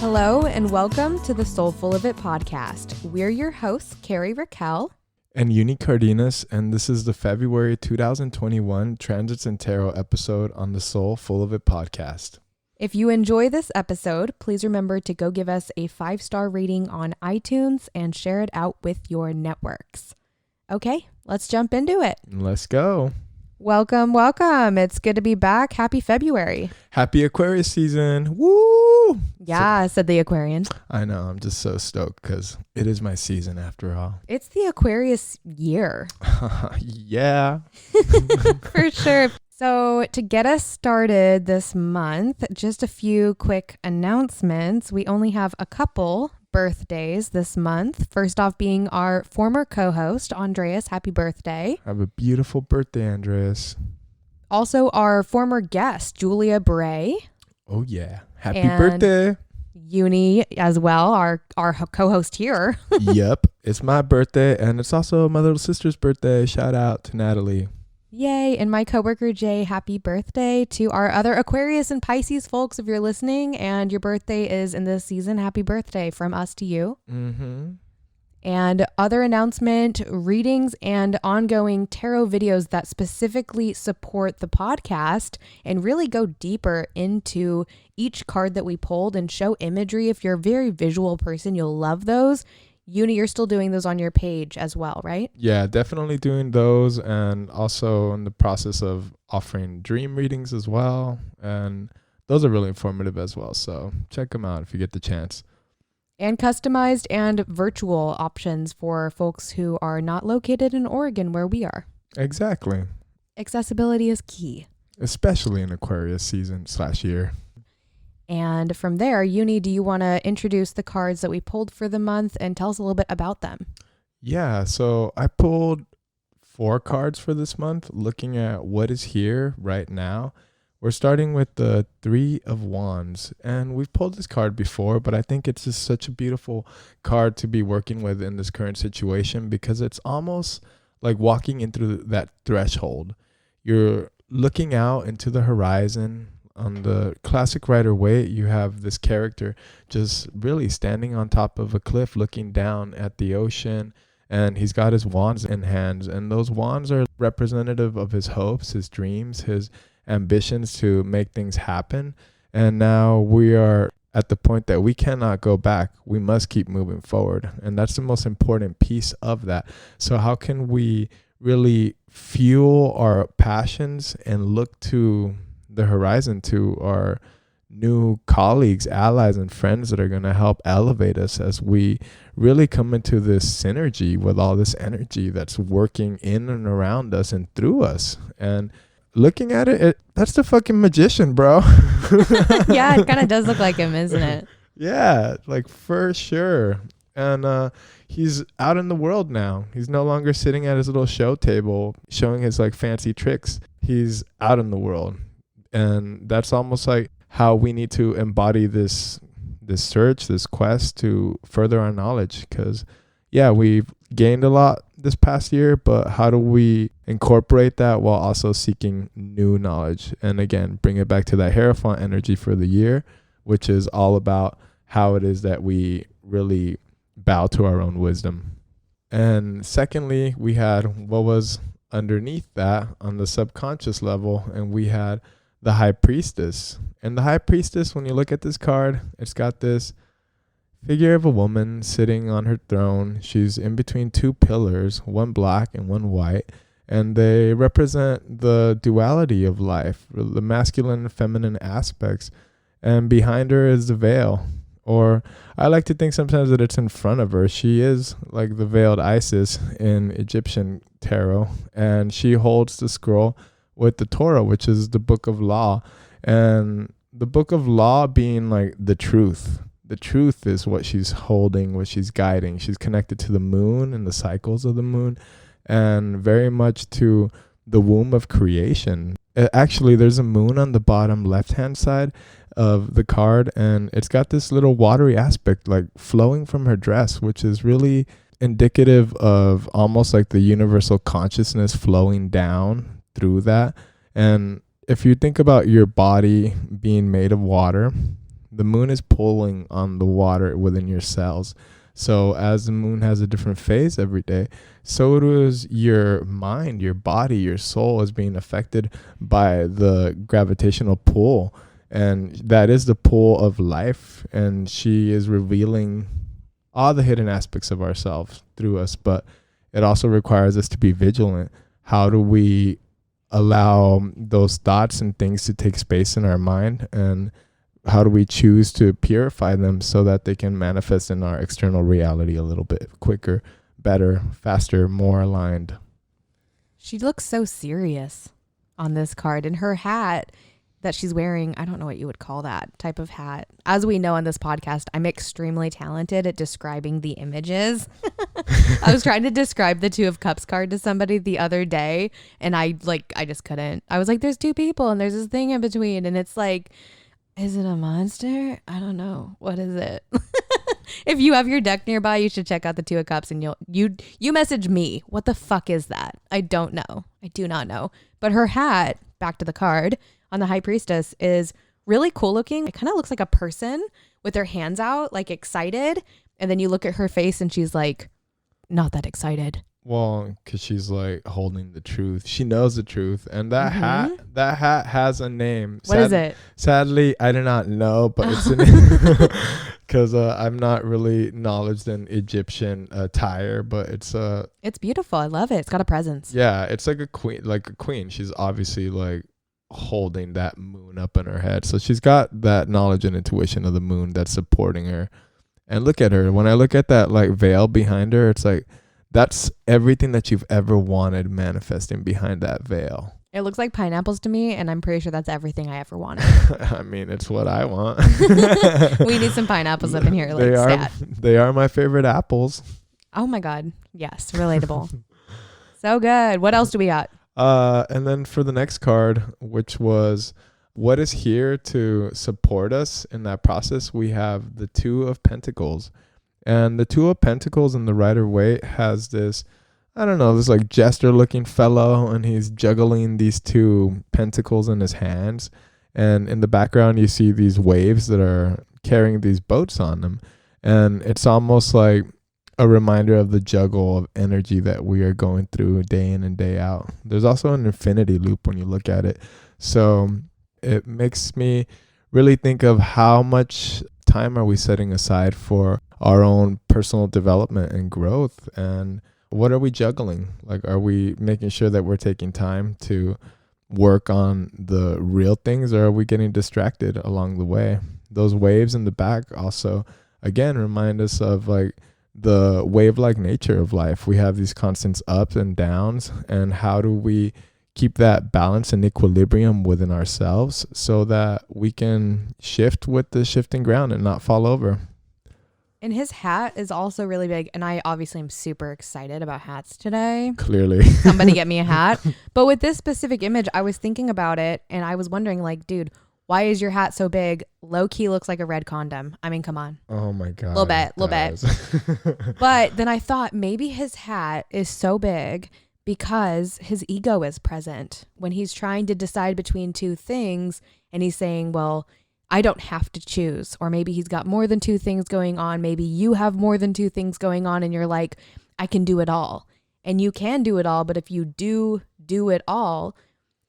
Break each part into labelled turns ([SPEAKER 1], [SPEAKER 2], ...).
[SPEAKER 1] Hello and welcome to the 𝗁𝗨𝗂𝗆 podcast. We're your hosts, Kari Yunii
[SPEAKER 2] and Yunii Kari, and this is the February 2021 Transits and Tarot episode on the 𝗁𝗨𝗂𝗆 podcast.
[SPEAKER 1] If you enjoy this episode, please remember to go give us a 5-star rating on iTunes and share it out with your networks. Okay, let's jump into it.
[SPEAKER 2] Let's go.
[SPEAKER 1] Welcome, welcome. It's good to be back. Happy February.
[SPEAKER 2] Happy Aquarius season. Woo!
[SPEAKER 1] Yeah, said the Aquarian.
[SPEAKER 2] I know. I'm just so stoked because it is my season after all.
[SPEAKER 1] It's the Aquarius year.
[SPEAKER 2] Yeah.
[SPEAKER 1] For sure. So to get us started this month, just a few quick announcements. We only have a couple birthdays this month. First off being our former co-host, Andreas. Happy birthday.
[SPEAKER 2] Have a beautiful birthday, Andreas.
[SPEAKER 1] Also our former guest, Julia Bray.
[SPEAKER 2] Oh, yeah. Happy birthday.
[SPEAKER 1] Yunii as well, our co-host here.
[SPEAKER 2] Yep. It's my birthday, and it's also my little sister's birthday. Shout out to Natalie.
[SPEAKER 1] Yay. And my coworker Jay, happy birthday. To our other Aquarius and Pisces folks, if you're listening and your birthday is in this season, happy birthday from us to you.
[SPEAKER 2] Mm-hmm.
[SPEAKER 1] And other announcement, readings and ongoing tarot videos that specifically support the podcast and really go deeper into each card that we pulled and show imagery. If you're a very visual person, you'll love those. Yunii, you're still doing those on your page as well, right?
[SPEAKER 2] Yeah, definitely doing those, and also in the process of offering dream readings as well. And those are really informative as well. So check them out if you get the chance.
[SPEAKER 1] And customized and virtual options for folks who are not located in Oregon where we are.
[SPEAKER 2] Exactly.
[SPEAKER 1] Accessibility is key.
[SPEAKER 2] Especially in Aquarius season/year.
[SPEAKER 1] And from there, Yunii, do you want to introduce the cards that we pulled for the month and tell us a little bit about them?
[SPEAKER 2] Yeah, so I pulled 4 cards for this month, looking at what is here right now. We're starting with the 3 of Wands, and we've pulled this card before, but I think it's just such a beautiful card to be working with in this current situation because it's almost like walking into that threshold. You're looking out into the horizon. On the classic Rider-Waite, you have this character just really standing on top of a cliff looking down at the ocean, and he's got his wands in hands, and those wands are representative of his hopes, his dreams, his ambitions to make things happen. And now we are at the point that we cannot go back. We must keep moving forward, and that's the most important piece of that. So how can we really fuel our passions and look to the horizon, to our new colleagues, allies, and friends that are going to help elevate us as we really come into this synergy with all this energy that's working in and around us and through us. And looking at it, that's the fucking magician, bro.
[SPEAKER 1] Yeah, it kind of does look like him, isn't it?
[SPEAKER 2] Yeah, like for sure. And he's out in the world now. He's no longer sitting at his little show table showing his like fancy tricks. He's out in the world. And that's almost like how we need to embody this search, this quest to further our knowledge. Because, yeah, we've gained a lot this past year, but how do we incorporate that while also seeking new knowledge? And again, bring it back to that Hierophant energy for the year, which is all about how it is that we really bow to our own wisdom. And secondly, we had what was underneath that on the subconscious level, and we had the High Priestess. And the High Priestess, when you look at this card, it's got this figure of a woman sitting on her throne. She's in between 2 pillars, one black and one white, and they represent the duality of life, the masculine and feminine aspects. And behind her is the veil, or I like to think sometimes that it's in front of her. She is like the veiled Isis in Egyptian tarot, and she holds the scroll with the Torah, which is the book of law. And the book of law being like the truth. The truth is what she's holding, what she's guiding. She's connected to the moon and the cycles of the moon, and very much to the womb of creation. Actually, there's a moon on the bottom left-hand side of the card, and it's got this little watery aspect like flowing from her dress, which is really indicative of almost like the universal consciousness flowing down through that. And if you think about your body being made of water, The moon is pulling on the water within your cells. So as the moon has a different phase every day, so does your mind, your body, your soul is being affected by the gravitational pull. And that is the pull of life. And she is revealing all the hidden aspects of ourselves through us. But it also requires us to be vigilant. How do we allow those thoughts and things to take space in our mind? And how do we choose to purify them so that they can manifest in our external reality a little bit quicker, better, faster, more aligned?
[SPEAKER 1] She looks so serious on this card, and her hat that she's wearing, I don't know what you would call that type of hat. As we know on this podcast, I'm extremely talented at describing the images. I was trying to describe the Two of Cups card to somebody the other day, and I just couldn't. I was like, there's two people and there's this thing in between, and it's like, is it a monster? I don't know. What is it? If you have your deck nearby, you should check out the Two of Cups, and you message me. What the fuck is that? I don't know. I do not know. But her hat, back to the card, on the High Priestess is really cool looking. It kind of looks like a person with their hands out, like excited. And then you look at her face and she's like, not that excited.
[SPEAKER 2] Well, because she's like holding the truth. She knows the truth. And that hat has a name.
[SPEAKER 1] What is it?
[SPEAKER 2] Sadly, I do not know, but it's a name. Because I'm not really knowledgeable in Egyptian attire, but it's
[SPEAKER 1] beautiful. I love it. It's got a presence.
[SPEAKER 2] Yeah, it's like a queen. She's obviously like holding that moon up in her head. So she's got that knowledge and intuition of the moon that's supporting her. And look at her. When I look at that like veil behind her, it's like, that's everything that you've ever wanted manifesting behind that veil.
[SPEAKER 1] It looks like pineapples to me, and I'm pretty sure that's everything I ever wanted.
[SPEAKER 2] I mean, it's what I want.
[SPEAKER 1] We need some pineapples up in here.
[SPEAKER 2] They are my favorite apples.
[SPEAKER 1] Oh my God. Yes. Relatable. So good. What else do we got?
[SPEAKER 2] And then for the next card, which was what is here to support us in that process, we have the Two of Pentacles. And the Two of Pentacles in the Rider-Waite has this, I don't know, this like jester looking fellow, and he's juggling these two pentacles in his hands. And in the background, you see these waves that are carrying these boats on them. And it's almost like a reminder of the juggle of energy that we are going through day in and day out. There's also an infinity loop when you look at it. So it makes me really think of how much time are we setting aside for our own personal development and growth, and what are we juggling? Like, are we making sure that we're taking time to work on the real things, or are we getting distracted along the way? Those waves in the back also, again, remind us of like the wave-like nature of life. We have these constant ups and downs, and how do we keep that balance and equilibrium within ourselves so that we can shift with the shifting ground and not fall over?
[SPEAKER 1] And his hat is also really big. And I obviously am super excited about hats today.
[SPEAKER 2] Clearly.
[SPEAKER 1] Somebody get me a hat. But with this specific image, I was thinking about it and I was wondering, like, dude, why is your hat so big? Low key looks like a red condom. I mean, come on.
[SPEAKER 2] Oh my God.
[SPEAKER 1] Little bit. But then I thought maybe his hat is so big because his ego is present when he's trying to decide between two things. And he's saying, well, I don't have to choose. Or maybe he's got more than two things going on. Maybe you have more than two things going on and you're like, I can do it all. And you can do it all. But if you do it all,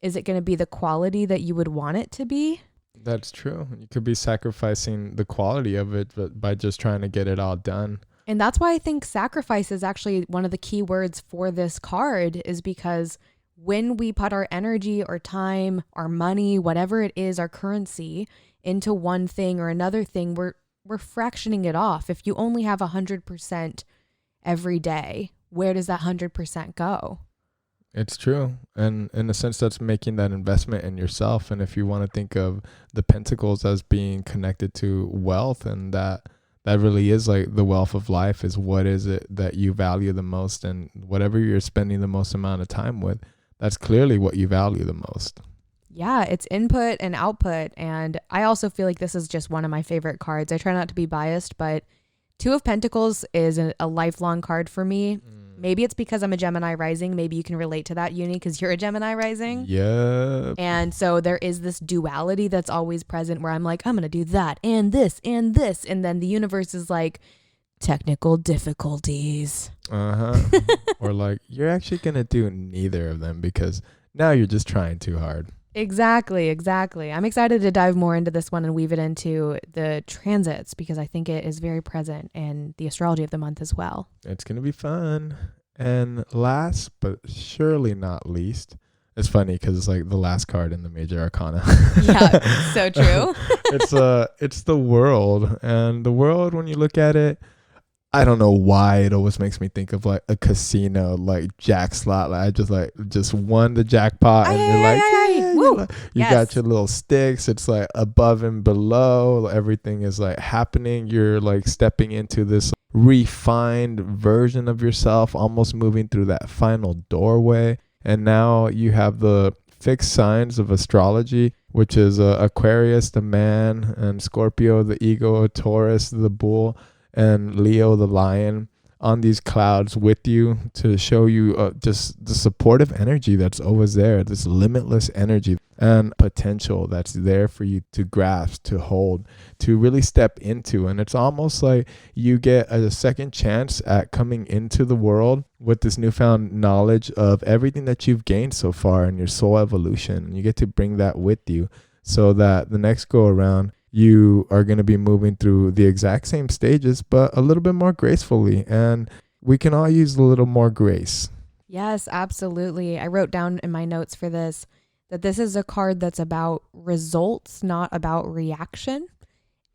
[SPEAKER 1] is it going to be the quality that you would want it to be?
[SPEAKER 2] That's true. You could be sacrificing the quality of it but by just trying to get it all done.
[SPEAKER 1] And that's why I think sacrifice is actually one of the key words for this card, is because when we put our energy or time, our money, whatever it is, our currency into one thing or another thing, we're fractioning it off. If you only have 100% every day, where does that 100% go?
[SPEAKER 2] It's true. And in a sense, that's making that investment in yourself. And if you want to think of the pentacles as being connected to wealth, and that really is like the wealth of life, is what is it that you value the most, and whatever you're spending the most amount of time with, that's clearly what you value the most.
[SPEAKER 1] Yeah, it's input and output. And I also feel like this is just one of my favorite cards. I try not to be biased, but Two of Pentacles is a lifelong card for me. Maybe it's because I'm a Gemini rising. Maybe you can relate to that, Yunii, because you're a Gemini rising.
[SPEAKER 2] Yeah.
[SPEAKER 1] And so there is this duality that's always present where I'm like, I'm going to do that and this and this. And then the universe is like, technical difficulties.
[SPEAKER 2] Or like, you're actually going to do neither of them because now you're just trying too hard.
[SPEAKER 1] Exactly. I'm excited to dive more into this one and weave it into the transits because I think it is very present in the astrology of the month as well.
[SPEAKER 2] It's going to be fun. And last, but surely not least, it's funny because it's like the last card in the major arcana.
[SPEAKER 1] Yeah, so true.
[SPEAKER 2] It's the world. And the world, when you look at it, I don't know why it always makes me think of like a casino, like jack slot. Like I just won the jackpot, and you're like, you got your little sticks. It's like above and below, everything is like happening. You're like stepping into this refined version of yourself, almost moving through that final doorway. And now you have the fixed signs of astrology, which is Aquarius, the man, and Scorpio, the ego, Taurus, the bull, and Leo, the lion, on these clouds with you to show you just the supportive energy that's always there, this limitless energy and potential that's there for you to grasp, to hold, to really step into. And it's almost like you get a second chance at coming into the world with this newfound knowledge of everything that you've gained so far in your soul evolution. And you get to bring that with you so that the next go around, you are going to be moving through the exact same stages, but a little bit more gracefully. And we can all use a little more grace.
[SPEAKER 1] Yes, absolutely. I wrote down in my notes for this that this is a card that's about results, not about reaction.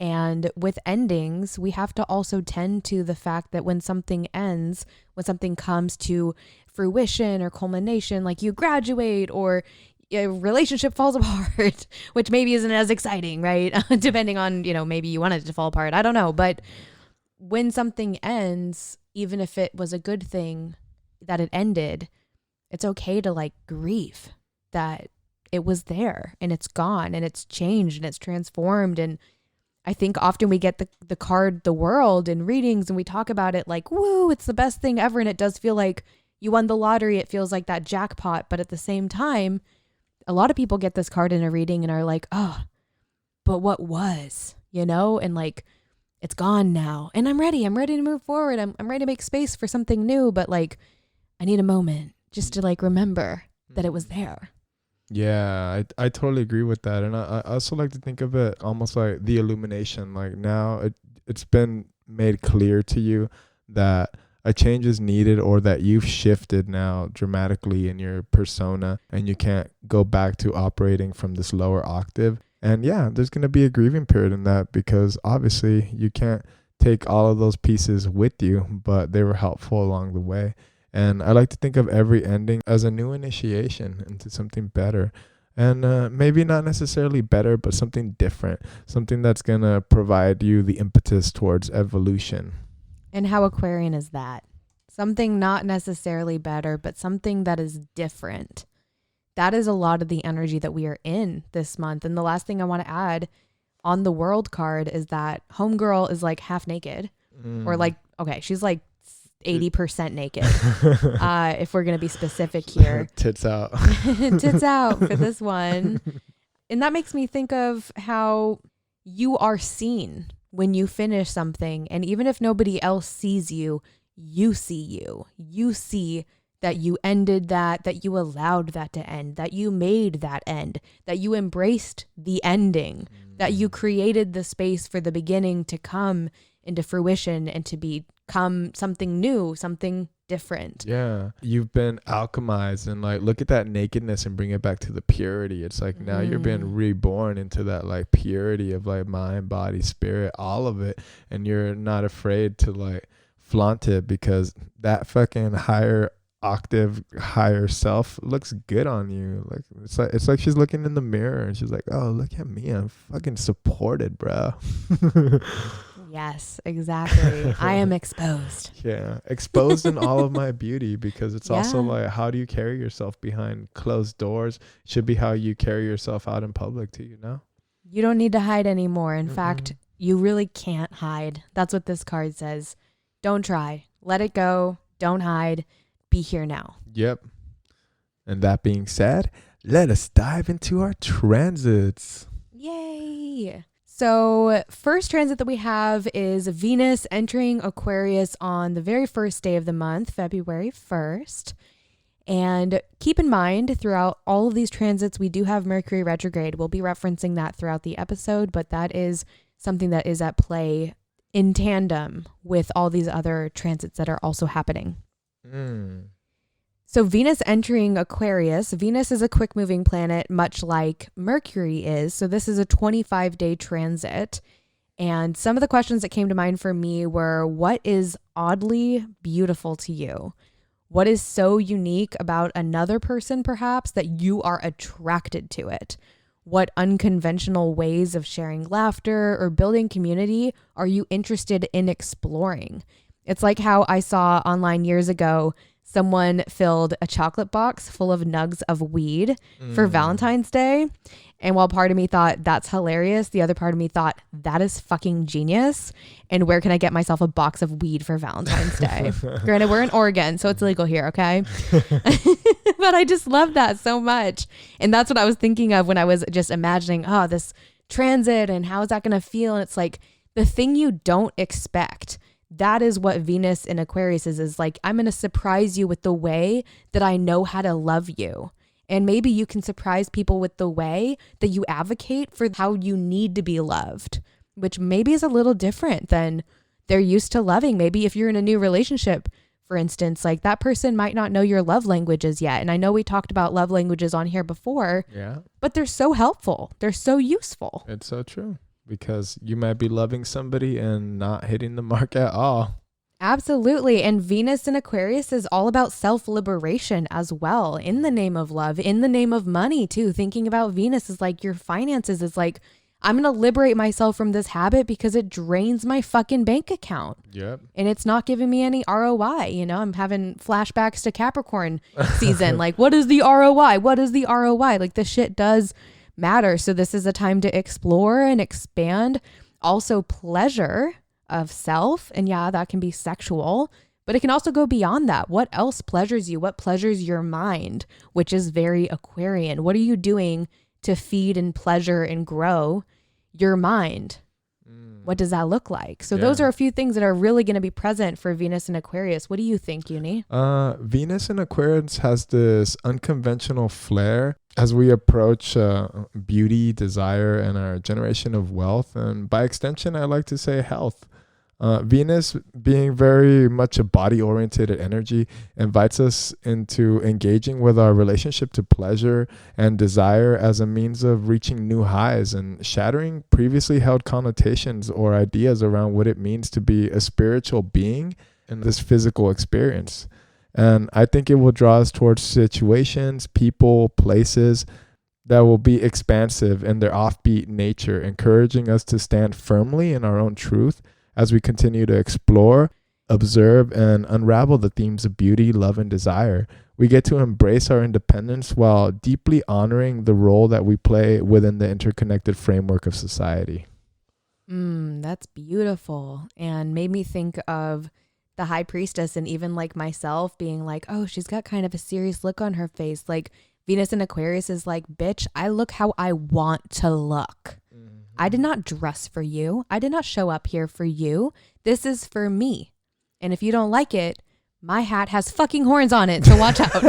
[SPEAKER 1] And with endings, we have to also tend to the fact that when something ends, when something comes to fruition or culmination, like you graduate or a relationship falls apart, which maybe isn't as exciting, right? Depending on, maybe you want it to fall apart. I don't know. But when something ends, even if it was a good thing that it ended, it's okay to like grieve that it was there and it's gone and it's changed and it's transformed. And I think often we get the card, the world in readings, and we talk about it like, woo, it's the best thing ever. And it does feel like you won the lottery. It feels like that jackpot. But at the same time, a lot of people get this card in a reading and are like, oh, but what was, and like, it's gone now and I'm ready to move forward. I'm ready to make space for something new, but like, I need a moment just to like remember that it was there.
[SPEAKER 2] Yeah, I totally agree with that. And I also like to think of it almost like the illumination. Like now it's been made clear to you that a change is needed, or that you've shifted now dramatically in your persona and you can't go back to operating from this lower octave. And yeah, there's going to be a grieving period in that because obviously you can't take all of those pieces with you, but they were helpful along the way. And I like to think of every ending as a new initiation into something better. And maybe not necessarily better, but something different, something that's going to provide you the impetus towards evolution.
[SPEAKER 1] And how Aquarian is that? Something not necessarily better, but something that is different. That is a lot of the energy that we are in this month. And the last thing I want to add on the world card is that homegirl is like half naked or like, okay, she's like 80% naked. If we're going to be specific here.
[SPEAKER 2] Tits out.
[SPEAKER 1] Tits out for this one. And that makes me think of how you are seen when you finish something. And even if nobody else sees you, you see you. You see that you ended that you allowed that to end, that you made that end, that you embraced the ending, that you created the space for the beginning to come into fruition and to become something new, something different.
[SPEAKER 2] Yeah. You've been alchemized, and like, look at that nakedness and bring it back to the purity. It's like now you're being reborn into that like purity of like mind, body, spirit, all of it. And you're not afraid to like flaunt it because that fucking higher octave, higher self looks good on you. Like it's like she's looking in the mirror and she's like, oh, look at me, I'm fucking supported, bro.
[SPEAKER 1] Yes, exactly. I am exposed.
[SPEAKER 2] Yeah, exposed in all of my beauty, because it's also like, how do you carry yourself behind closed doors should be how you carry yourself out in public too,
[SPEAKER 1] You don't need to hide anymore. In fact, you really can't hide. That's what this card says. Don't try. Let it go. Don't hide. Be here now.
[SPEAKER 2] Yep. And that being said, let us dive into our transits.
[SPEAKER 1] Yay. So first transit that we have is Venus entering Aquarius on the very first day of the month, February 1st. And keep in mind, throughout all of these transits, we do have Mercury retrograde. We'll be referencing that throughout the episode, but that is something that is at play in tandem with all these other transits that are also happening. So Venus entering Aquarius, Venus is a quick moving planet, much like Mercury is. So this is a 25-day transit. And some of the questions that came to mind for me were, what is oddly beautiful to you? What is so unique about another person, perhaps, that you are attracted to it? What unconventional ways of sharing laughter or building community are you interested in exploring? It's like how I saw online years ago, someone filled a chocolate box full of nugs of weed for Valentine's Day. And while part of me thought that's hilarious, the other part of me thought that is fucking genius. And where can I get myself a box of weed for Valentine's Day? Granted, we're in Oregon, so it's legal here, okay? But I just love that so much. And that's what I was thinking of when I was just imagining, oh, this transit and how is that going to feel? And it's like the thing you don't expect. That is what Venus in Aquarius is like, I'm going to surprise you with the way that I know how to love you. And maybe you can surprise people with the way that you advocate for how you need to be loved, which maybe is a little different than they're used to loving. Maybe if you're in a new relationship, for instance, like that person might not know your love languages yet. And I know we talked about love languages on here before, but they're so helpful. They're so useful.
[SPEAKER 2] It's so true. Because you might be loving somebody and not hitting the mark at all.
[SPEAKER 1] Absolutely. And Venus in Aquarius is all about self-liberation as well, in the name of love, in the name of money too. Thinking about Venus is like your finances is like, I'm going to liberate myself from this habit because it drains my fucking bank account.
[SPEAKER 2] Yep.
[SPEAKER 1] And it's not giving me any ROI. You know, I'm having flashbacks to Capricorn season. Like, what is the ROI? What is the ROI? Like, this shit does matter. So this is a time to explore and expand. Also pleasure of self. And yeah, that can be sexual, but it can also go beyond that. What else pleasures you? What pleasures your mind, which is very Aquarian? What are you doing to feed and pleasure and grow your mind? What does that look like? So those are a few things that are really going to be present for Venus in Aquarius. What do you think, Yunii?
[SPEAKER 2] Venus in Aquarius has this unconventional flair as we approach beauty, desire, and our generation of wealth. And by extension, I like to say health. Venus, being very much a body-oriented energy, invites us into engaging with our relationship to pleasure and desire as a means of reaching new highs and shattering previously held connotations or ideas around what it means to be a spiritual being in this physical experience. And I think it will draw us towards situations, people, places that will be expansive in their offbeat nature, encouraging us to stand firmly in our own truth as we continue to explore, observe, and unravel the themes of beauty, love, and desire. We get to embrace our independence while deeply honoring the role that we play within the interconnected framework of society.
[SPEAKER 1] That's beautiful. And made me think of the high priestess, and even like myself being like, oh, she's got kind of a serious look on her face. Like Venus in Aquarius is like, bitch, I look how I want to look. I did not dress for you. I did not show up here for you. This is for me. And if you don't like it, my hat has fucking horns on it, so watch out.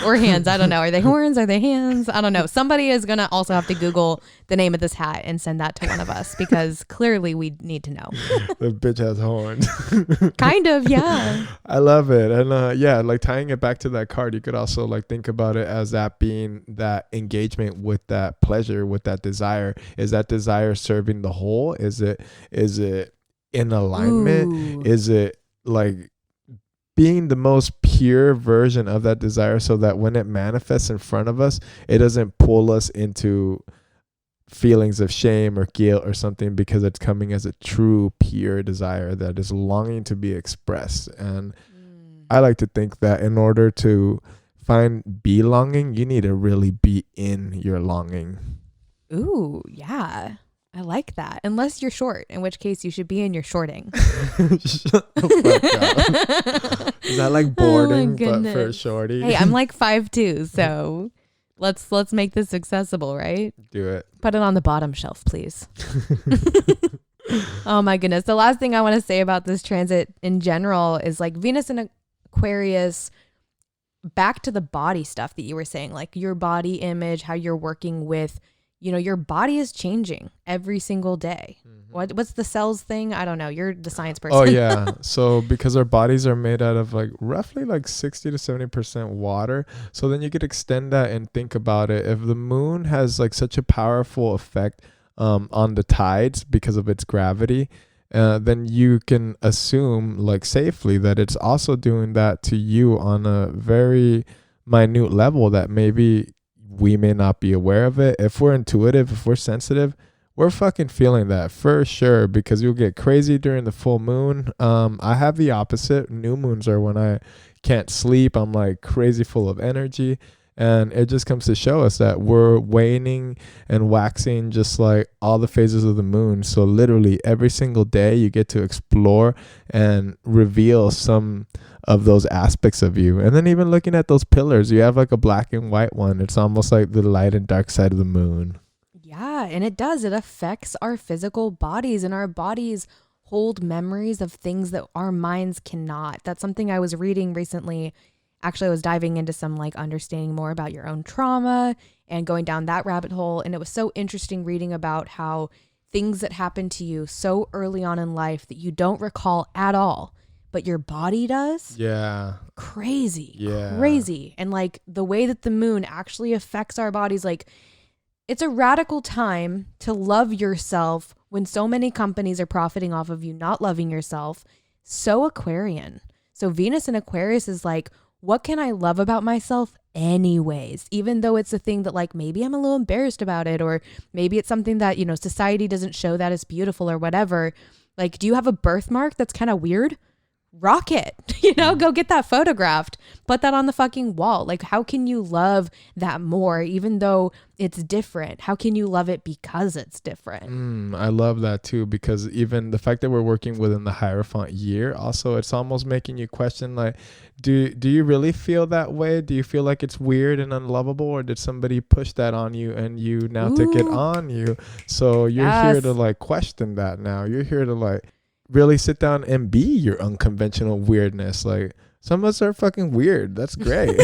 [SPEAKER 1] Or hands. I don't know. Are they horns? Are they hands? I don't know. Somebody is going to also have to Google the name of this hat and send that to one of us because clearly we need to know.
[SPEAKER 2] The bitch has horns.
[SPEAKER 1] Kind of, yeah.
[SPEAKER 2] I love it. And yeah, like tying it back to that card, you could also like think about it as that being that engagement with that pleasure, with that desire. Is that desire serving the whole? Is it in alignment?
[SPEAKER 1] Ooh.
[SPEAKER 2] Is it like being the most pure version of that desire so that when it manifests in front of us, it doesn't pull us into feelings of shame or guilt or something, because it's coming as a true pure desire that is longing to be expressed. And I like to think that in order to find belonging, you need to really be in your longing.
[SPEAKER 1] Ooh, yeah. I like that. Unless you're short, in which case you should be in your shorting.
[SPEAKER 2] Shut the fuck up. Is that like boarding but for a shorty?
[SPEAKER 1] Hey, I'm like 5'2", so let's make this accessible, right?
[SPEAKER 2] Do it.
[SPEAKER 1] Put it on the bottom shelf, please. Oh my goodness. The last thing I want to say about this transit in general is like Venus in Aquarius, back to the body stuff that you were saying, like your body image, how you're working with, your body is changing every single day. What's the cells thing? I don't know. You're the science person.
[SPEAKER 2] Oh yeah. So because our bodies are made out of like roughly like 60 to 70% water. So then you could extend that and think about it. If the moon has like such a powerful effect on the tides because of its gravity, then you can assume like safely that it's also doing that to you on a very minute level that maybe we may not be aware of it. If we're intuitive, if we're sensitive, we're fucking feeling that for sure, because you'll get crazy during the full moon. I have the opposite. New moons are when I can't sleep. I'm like crazy full of energy. And it just comes to show us that we're waning and waxing just like all the phases of the moon. So literally every single day you get to explore and reveal some of those aspects of you. And then even looking at those pillars, you have like a black and white one. It's almost like the light and dark side of the moon.
[SPEAKER 1] Yeah, and it does. It affects our physical bodies, and our bodies hold memories of things that our minds cannot. That's something I was reading recently. Actually, I was diving into some like understanding more about your own trauma and going down that rabbit hole. And it was so interesting reading about how things that happen to you so early on in life that you don't recall at all, but your body does.
[SPEAKER 2] Yeah.
[SPEAKER 1] Crazy.
[SPEAKER 2] Yeah.
[SPEAKER 1] Crazy. And like the way that the moon actually affects our bodies, like it's a radical time to love yourself when so many companies are profiting off of you not loving yourself. So Aquarian. So Venus in Aquarius is like, what can I love about myself anyways? Even though it's a thing that like, maybe I'm a little embarrassed about it, or maybe it's something that, society doesn't show that as beautiful or whatever. Like, do you have a birthmark that's kind of weird? Rock it, go get that photographed, put that on the fucking wall. Like, how can you love that more, even though it's different? How can you love it because it's different?
[SPEAKER 2] I love that too, because even the fact that we're working within the Hierophant year, also it's almost making you question, like, do you really feel that way? Do you feel like it's weird and unlovable, or did somebody push that on you and you now took it on you? So you're here to like question that now. You're here to like really sit down and be your unconventional weirdness. Like, some of us are fucking weird. That's great.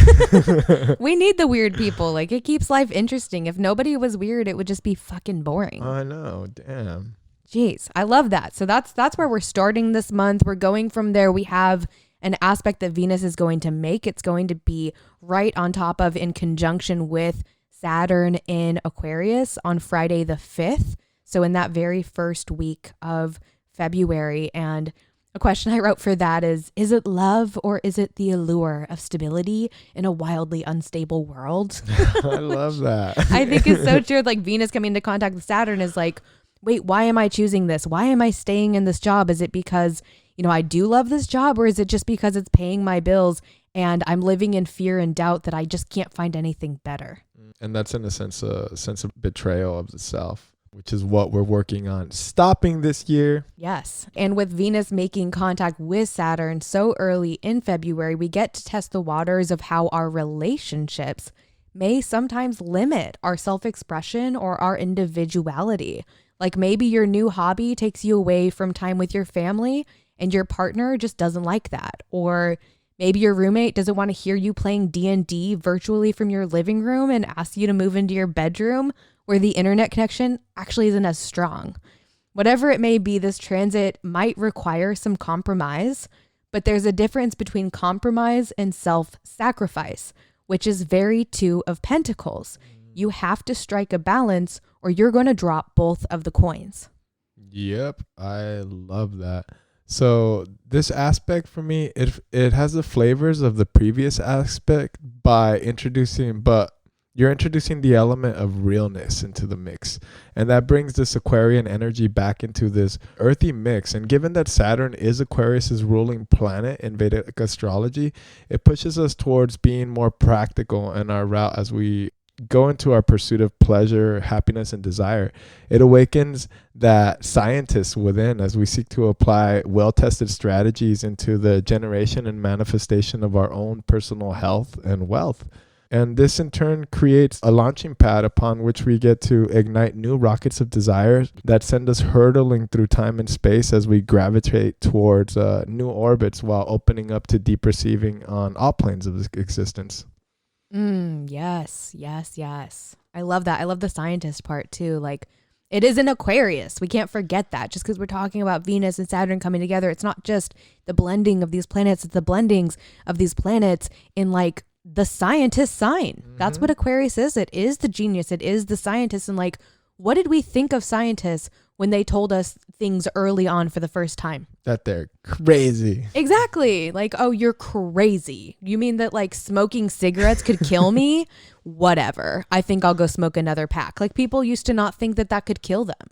[SPEAKER 1] We need the weird people. Like, it keeps life interesting. If nobody was weird, it would just be fucking boring.
[SPEAKER 2] I know. Damn.
[SPEAKER 1] Jeez, I love that. So that's where we're starting this month. We're going from there. We have an aspect that Venus is going to make. It's going to be right on top of, in conjunction with Saturn in Aquarius on Friday the 5th. So in that very first week of February. And a question I wrote for that is it love, or is it the allure of stability in a wildly unstable world?
[SPEAKER 2] I love that.
[SPEAKER 1] I think it's so true. Like, Venus coming into contact with Saturn is like, wait, why am I choosing this? Why am I staying in this job? Is it because, I do love this job, or is it just because it's paying my bills and I'm living in fear and doubt that I just can't find anything better?
[SPEAKER 2] And that's in a sense of betrayal of the self, which is what we're working on stopping this year.
[SPEAKER 1] Yes. And with Venus making contact with Saturn so early in February, we get to test the waters of how our relationships may sometimes limit our self-expression or our individuality. Like, maybe your new hobby takes you away from time with your family and your partner just doesn't like that. Or maybe your roommate doesn't want to hear you playing D&D virtually from your living room and asks you to move into your bedroom where the internet connection actually isn't as strong. Whatever it may be, this transit might require some compromise, but there's a difference between compromise and self-sacrifice, which is very Two of Pentacles. You have to strike a balance or you're going to drop both of the coins. Yep,
[SPEAKER 2] I love that. So this aspect for me, it has the flavors of the previous aspect by you're introducing the element of realness into the mix. And that brings this Aquarian energy back into this earthy mix. And given that Saturn is Aquarius's ruling planet in Vedic astrology, it pushes us towards being more practical in our route as we go into our pursuit of pleasure, happiness, and desire. It awakens that scientist within as we seek to apply well-tested strategies into the generation and manifestation of our own personal health and wealth. And this in turn creates a launching pad upon which we get to ignite new rockets of desire that send us hurtling through time and space as we gravitate towards new orbits while opening up to deep receiving on all planes of existence.
[SPEAKER 1] Yes. I love that. I love the scientist part too. Like, it is an Aquarius. We can't forget that. Just because we're talking about Venus and Saturn coming together, it's not just the blending of these planets, it's the blendings of these planets in like the scientist sign. That's what Aquarius is. It is the genius. It is the scientist. And like, what did we think of scientists when they told us things early on for the first time?
[SPEAKER 2] That they're crazy.
[SPEAKER 1] Exactly. Like, oh, you're crazy. You mean that like smoking cigarettes could kill me? Whatever. I think I'll go smoke another pack. Like, people used to not think that that could kill them.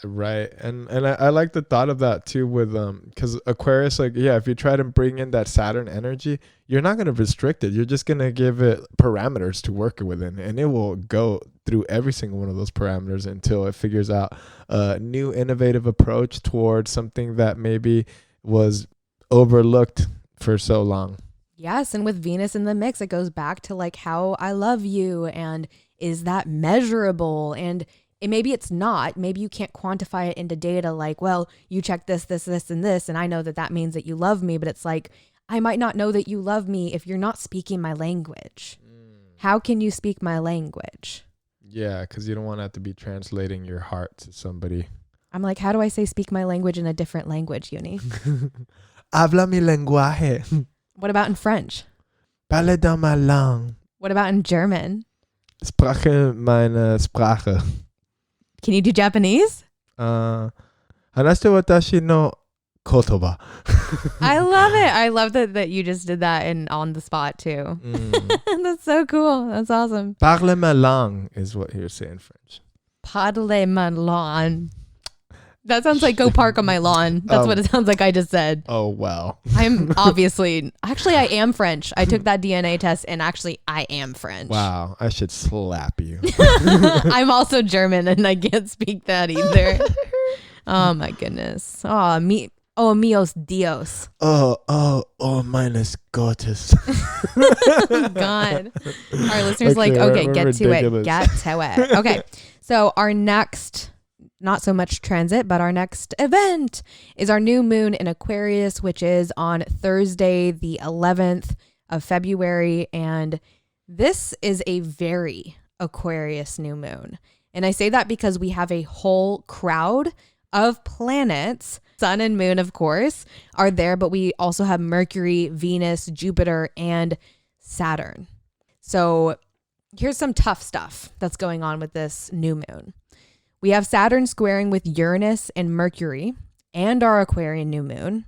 [SPEAKER 2] Right. And I like the thought of that too with because Aquarius, like, yeah, if you try to bring in that Saturn energy, you're not going to restrict it. You're just going to give it parameters to work within, and it will go through every single one of those parameters until it figures out a new innovative approach towards something that maybe was overlooked for so long.
[SPEAKER 1] Yes. And with Venus in the mix, it goes back to like how I love you, and is that measurable? And maybe it's not. Maybe you can't quantify it into data like, well, you check this, and this, and I know that that means that you love me. But it's like, I might not know that you love me if you're not speaking my language. How can you speak my language?
[SPEAKER 2] Yeah, because you don't want to have to be translating your heart to somebody.
[SPEAKER 1] I'm like, how do I say speak my language in a different language, Yunii?
[SPEAKER 2] Habla mi lenguaje.
[SPEAKER 1] What about in French?
[SPEAKER 2] Parle dans ma langue.
[SPEAKER 1] What about in German?
[SPEAKER 2] Sprache meine Sprache.
[SPEAKER 1] Can you do Japanese?
[SPEAKER 2] Hanaste watashi no kotoba.
[SPEAKER 1] I love it. I love that you just did that and on the spot too. That's so cool. That's awesome.
[SPEAKER 2] Parle ma langue is what you're saying in French.
[SPEAKER 1] Parle ma lawn. That sounds like go park on my lawn. That's what it sounds like I just said.
[SPEAKER 2] Oh, wow.
[SPEAKER 1] I'm actually, I am French. I took that DNA test and actually I am French.
[SPEAKER 2] Wow. I should slap you.
[SPEAKER 1] I'm also German and I can't speak that either. Oh my goodness. Oh, míos Dios.
[SPEAKER 2] Oh, minus Gottes.
[SPEAKER 1] God. Our listeners okay, get ridiculous. Get to it. Okay. So our next, not so much transit, but our next event is our new moon in Aquarius, which is on Thursday, the 11th of February. And this is a very Aquarius new moon. And I say that because we have a whole crowd of planets. Sun and moon, of course, are there, but we also have Mercury, Venus, Jupiter, and Saturn. So here's some tough stuff that's going on with this new moon. We have Saturn squaring with Uranus and Mercury and our Aquarian new moon,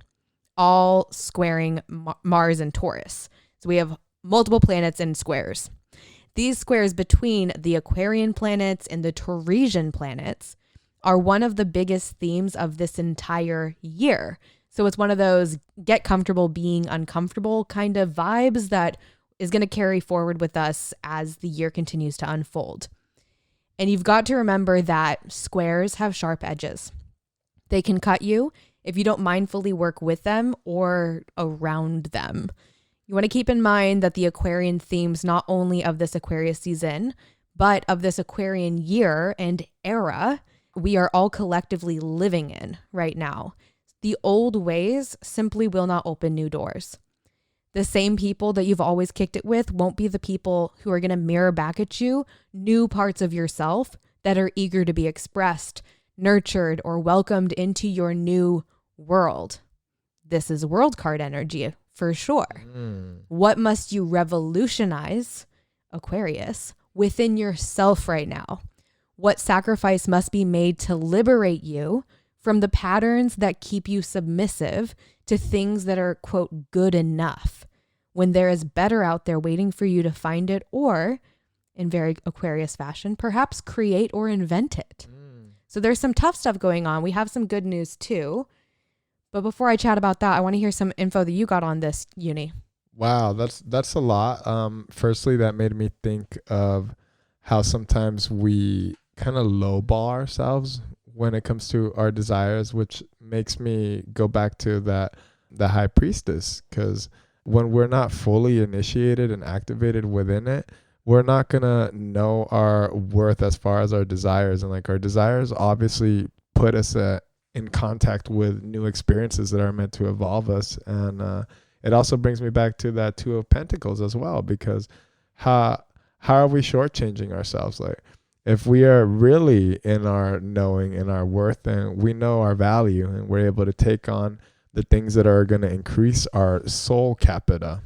[SPEAKER 1] all squaring Mars and Taurus. So we have multiple planets in squares. These squares between the Aquarian planets and the Taurasian planets are one of the biggest themes of this entire year. So it's one of those get comfortable being uncomfortable kind of vibes that is going to carry forward with us as the year continues to unfold. And you've got to remember that squares have sharp edges. They can cut you if you don't mindfully work with them or around them. You want to keep in mind that the Aquarian themes, not only of this Aquarius season, but of this Aquarian year and era, we are all collectively living in right now. The old ways simply will not open new doors. The same people that you've always kicked it with won't be the people who are going to mirror back at you new parts of yourself that are eager to be expressed, nurtured, or welcomed into your new world. This is world card energy for sure. What must you revolutionize, Aquarius, within yourself right now? What sacrifice must be made to liberate you from the patterns that keep you submissive to things that are, quote, good enough, when there is better out there waiting for you to find it, or, in very Aquarius fashion, perhaps create or invent it. So there's some tough stuff going on. We have some good news too. But before I chat about that, I want to hear some info that you got on this, Yunii.
[SPEAKER 2] Wow, that's a lot. Firstly, that made me think of how sometimes we kind of lowball ourselves when it comes to our desires, which makes me go back to the high priestess, because when we're not fully initiated and activated within it, we're not gonna know our worth as far as our desires. And like, our desires obviously put us in contact with new experiences that are meant to evolve us. And it also brings me back to that Two of Pentacles as well, because how are we shortchanging ourselves? Like, if we are really in our knowing and our worth, and we know our value, and we're able to take on the things that are going to increase our soul capita.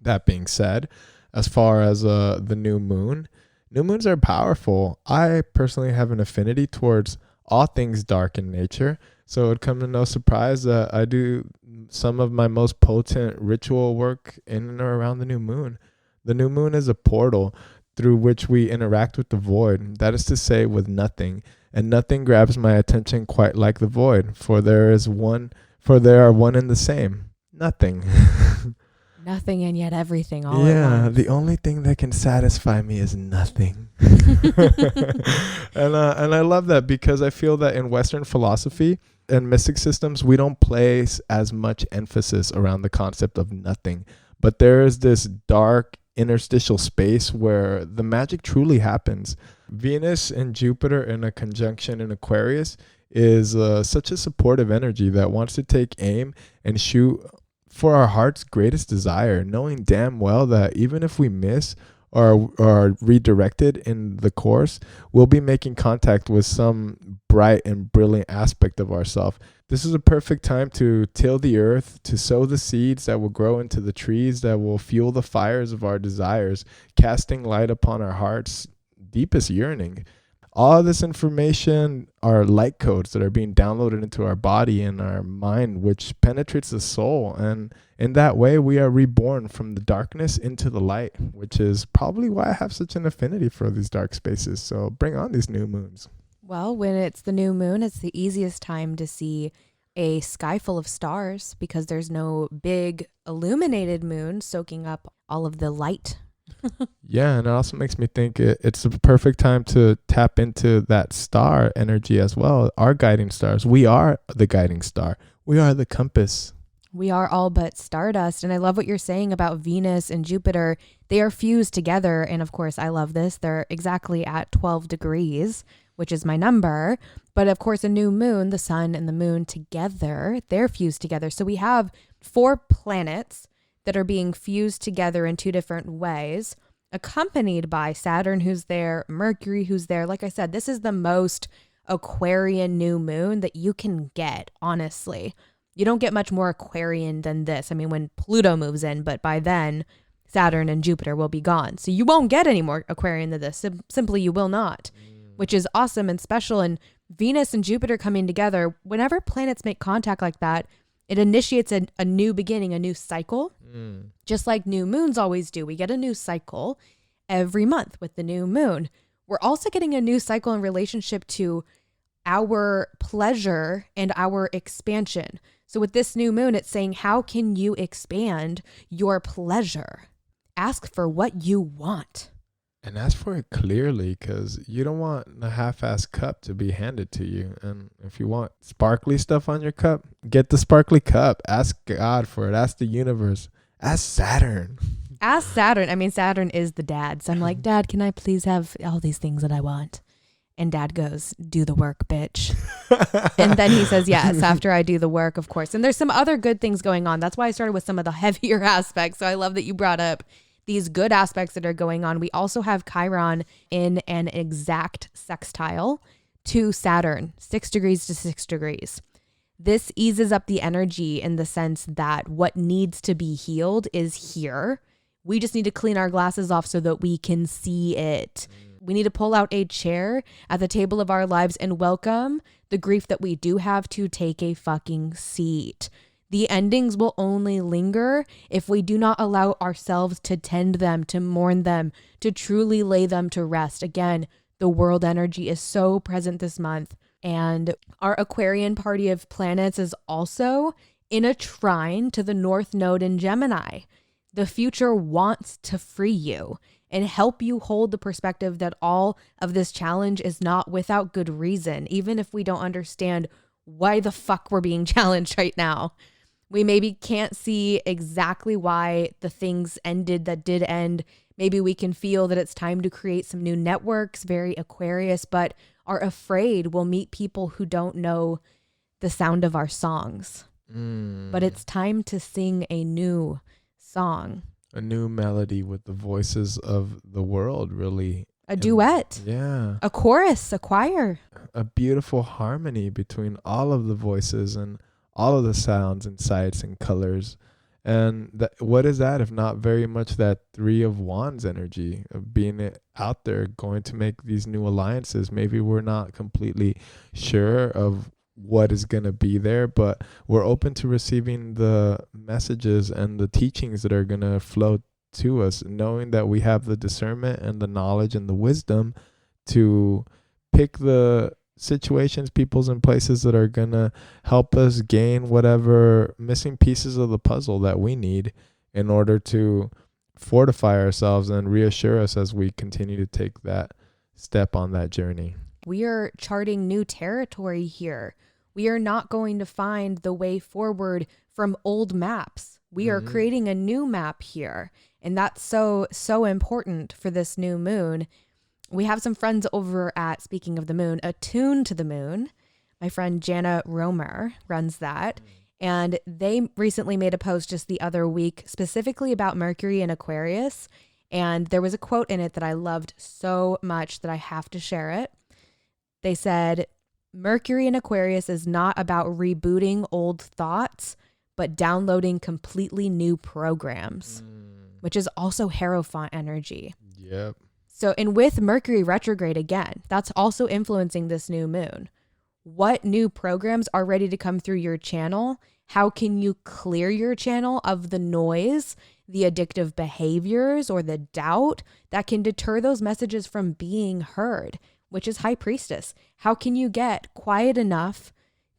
[SPEAKER 2] That being said, as far as the new moons are powerful. I personally have an affinity towards all things dark in nature. So it would come to no surprise that I do some of my most potent ritual work in and around the new moon. The new moon is a portal through which we interact with the void. That is to say, with nothing. And nothing grabs my attention quite like the void, for there are one and the same. Nothing.
[SPEAKER 1] Nothing and yet everything all at
[SPEAKER 2] Yeah,
[SPEAKER 1] once.
[SPEAKER 2] the only thing that can satisfy me is nothing. And I love that, because I feel that in Western philosophy and mystic systems, we don't place as much emphasis around the concept of nothing. But there is this dark interstitial space where the magic truly happens. Venus and Jupiter in a conjunction in Aquarius is such a supportive energy that wants to take aim and shoot for our heart's greatest desire, knowing damn well that even if we miss or are redirected in the course, we'll be making contact with some bright and brilliant aspect of ourselves. This is a perfect time to till the earth, to sow the seeds that will grow into the trees that will fuel the fires of our desires, casting light upon our heart's deepest yearning. All of this information are light codes that are being downloaded into our body and our mind, which penetrates the soul. And in that way, we are reborn from the darkness into the light, which is probably why I have such an affinity for these dark spaces. So bring on these new moons.
[SPEAKER 1] Well, when it's the new moon, it's the easiest time to see a sky full of stars, because there's no big illuminated moon soaking up all of the light.
[SPEAKER 2] Yeah, and it also makes me think it's the perfect time to tap into that star energy as well. Our guiding stars. We are the guiding star. We are the compass.
[SPEAKER 1] We are all but stardust. And I love what you're saying about Venus and Jupiter. They are fused together. And of course, I love this. They're exactly at 12 degrees, which is my number. But of course, a new moon, the sun and the moon together, they're fused together. So we have 4 planets that are being fused together in 2 different ways, accompanied by Saturn, who's there, Mercury, who's there. Like I said, this is the most Aquarian new moon that you can get, honestly. You don't get much more Aquarian than this. I mean, when Pluto moves in, but by then, Saturn and Jupiter will be gone. So you won't get any more Aquarian than this. Simply, you will not, which is awesome and special. And Venus and Jupiter coming together, whenever planets make contact like that, it initiates a new beginning, a new cycle, just like new moons always do. We get a new cycle every month with the new moon. We're also getting a new cycle in relationship to our pleasure and our expansion. So with this new moon, it's saying, how can you expand your pleasure? Ask for what you want.
[SPEAKER 2] And ask for it clearly, because you don't want a half-assed cup to be handed to you. And if you want sparkly stuff on your cup, get the sparkly cup. Ask God for it. Ask the universe. Ask Saturn.
[SPEAKER 1] Ask Saturn. I mean, Saturn is the dad. So I'm like, Dad, can I please have all these things that I want? And Dad goes, do the work, bitch. And then he says, yes, after I do the work, of course. And there's some other good things going on. That's why I started with some of the heavier aspects. So I love that you brought up these good aspects that are going on. We also have Chiron in an exact sextile to Saturn, 6 degrees to 6 degrees. This eases up the energy in the sense that what needs to be healed is here. We just need to clean our glasses off so that we can see it. We need to pull out a chair at the table of our lives and welcome the grief that we do have to take a fucking seat. The endings will only linger if we do not allow ourselves to tend them, to mourn them, to truly lay them to rest. Again, the world energy is so present this month. And our Aquarian party of planets is also in a trine to the North Node in Gemini. The future wants to free you. and help you hold the perspective that all of this challenge is not without good reason, even if we don't understand why the fuck we're being challenged right now. We maybe can't see exactly why the things ended that did end. Maybe we can feel that it's time to create some new networks, very Aquarius, but are afraid we'll meet people who don't know the sound of our songs. But it's time to sing a new song.
[SPEAKER 2] A new melody with the voices of the world, really.
[SPEAKER 1] A duet.
[SPEAKER 2] Yeah.
[SPEAKER 1] A chorus, a choir.
[SPEAKER 2] A beautiful harmony between all of the voices and all of the sounds and sights and colors. And what is that if not very much that Three of Wands energy of being out there, going to make these new alliances? Maybe we're not completely sure of what is going to be there, but we're open to receiving the messages and the teachings that are going to flow to us, knowing that we have the discernment and the knowledge and the wisdom to pick the situations, peoples, and places that are going to help us gain whatever missing pieces of the puzzle that we need in order to fortify ourselves and reassure us as we continue to take that step on that journey.
[SPEAKER 1] We are charting new territory here. We are not going to find the way forward from old maps. We are creating a new map here. And that's so important for this new moon. We have some friends over at, speaking of the moon, Attuned to the Moon. My friend Jana Romer runs that. And they recently made a post just the other week specifically about Mercury and Aquarius. And there was a quote in it that I loved so much that I have to share it. They said, Mercury in Aquarius is not about rebooting old thoughts, but downloading completely new programs, which is also Hierophant energy.
[SPEAKER 2] Yep.
[SPEAKER 1] So, and with Mercury retrograde again, that's also influencing this new moon. What new programs are ready to come through your channel? How can you clear your channel of the noise, the addictive behaviors, or the doubt that can deter those messages from being heard? Which is High Priestess. How can you get quiet enough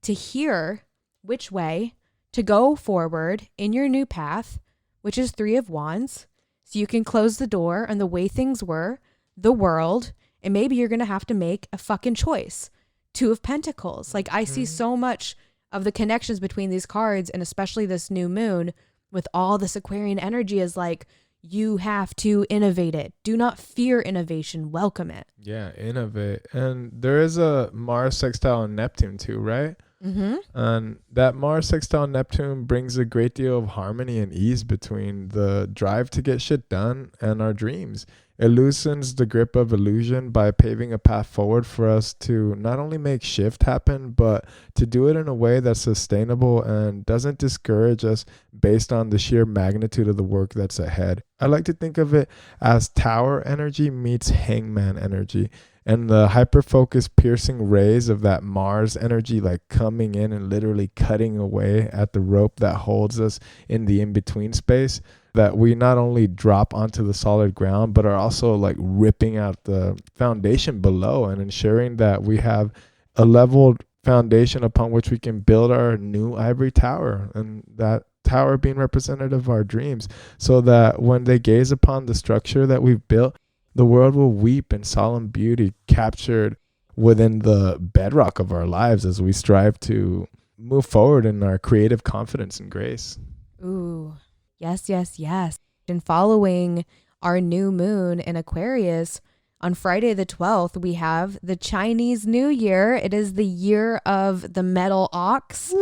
[SPEAKER 1] to hear which way to go forward in your new path, which is Three of Wands, so you can close the door on the way things were, the world, and maybe you're going to have to make a fucking choice. Two of Pentacles. Like, I see so much of the connections between these cards, and especially this new moon with all this Aquarian energy is like, you have to innovate it. Do not fear innovation. Welcome it.
[SPEAKER 2] Yeah, innovate. And there is a Mars sextile in Neptune too, right? And that Mars sextile Neptune brings a great deal of harmony and ease between the drive to get shit done and our dreams. It loosens the grip of illusion by paving a path forward for us to not only make shift happen, but to do it in a way that's sustainable and doesn't discourage us based on the sheer magnitude of the work that's ahead. I like to think of it as Tower energy meets Hangman energy, and the hyper-focused piercing rays of that Mars energy like coming in and literally cutting away at the rope that holds us in the in-between space, that we not only drop onto the solid ground, but are also like ripping out the foundation below and ensuring that we have a leveled foundation upon which we can build our new ivory tower, and that tower being representative of our dreams, so that when they gaze upon the structure that we've built, the world will weep in solemn beauty captured within the bedrock of our lives as we strive to move forward in our creative confidence and grace.
[SPEAKER 1] Ooh. Yes, yes, yes. And following our new moon in Aquarius, on Friday the 12th, we have the Chinese New Year. It is the year of the metal ox. I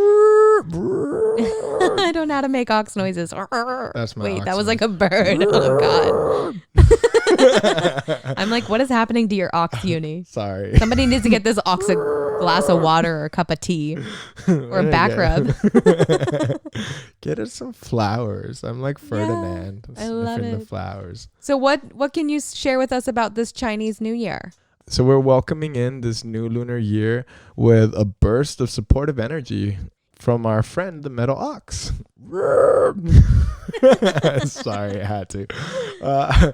[SPEAKER 1] don't know how to make ox noises.
[SPEAKER 2] That's my
[SPEAKER 1] Wait,
[SPEAKER 2] ox
[SPEAKER 1] that was
[SPEAKER 2] noise.
[SPEAKER 1] like a bird. Oh, God. I'm like, what is happening to your ox, Yunii?
[SPEAKER 2] Sorry.
[SPEAKER 1] Somebody needs to get this ox a glass of water or a cup of tea or a back rub.
[SPEAKER 2] Get it some flowers. I'm like Ferdinand.
[SPEAKER 1] I love
[SPEAKER 2] sniffing
[SPEAKER 1] it.
[SPEAKER 2] the flowers.
[SPEAKER 1] So what can you share with us about this Chinese New Year?
[SPEAKER 2] So we're welcoming in this new lunar year with a burst of supportive energy from our friend, the metal ox. Sorry, I had to.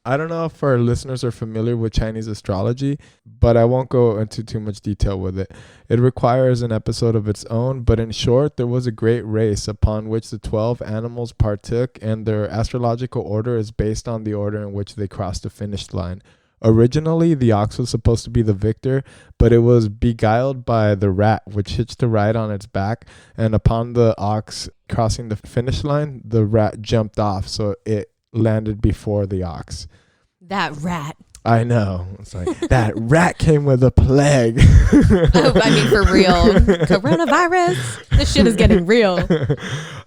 [SPEAKER 2] I don't know if our listeners are familiar with Chinese astrology, but I won't go into too much detail with it. It requires an episode of its own, but in short, there was a great race upon which the 12 animals partook, and their astrological order is based on the order in which they crossed the finish line. Originally, the ox was supposed to be the victor, but it was beguiled by the rat, which hitched a ride on its back, and upon the ox crossing the finish line, the rat jumped off, so it landed before the ox.
[SPEAKER 1] That rat.
[SPEAKER 2] I know. It's like, that rat came with a plague.
[SPEAKER 1] Oh, I mean, for real. Coronavirus. This shit is getting real.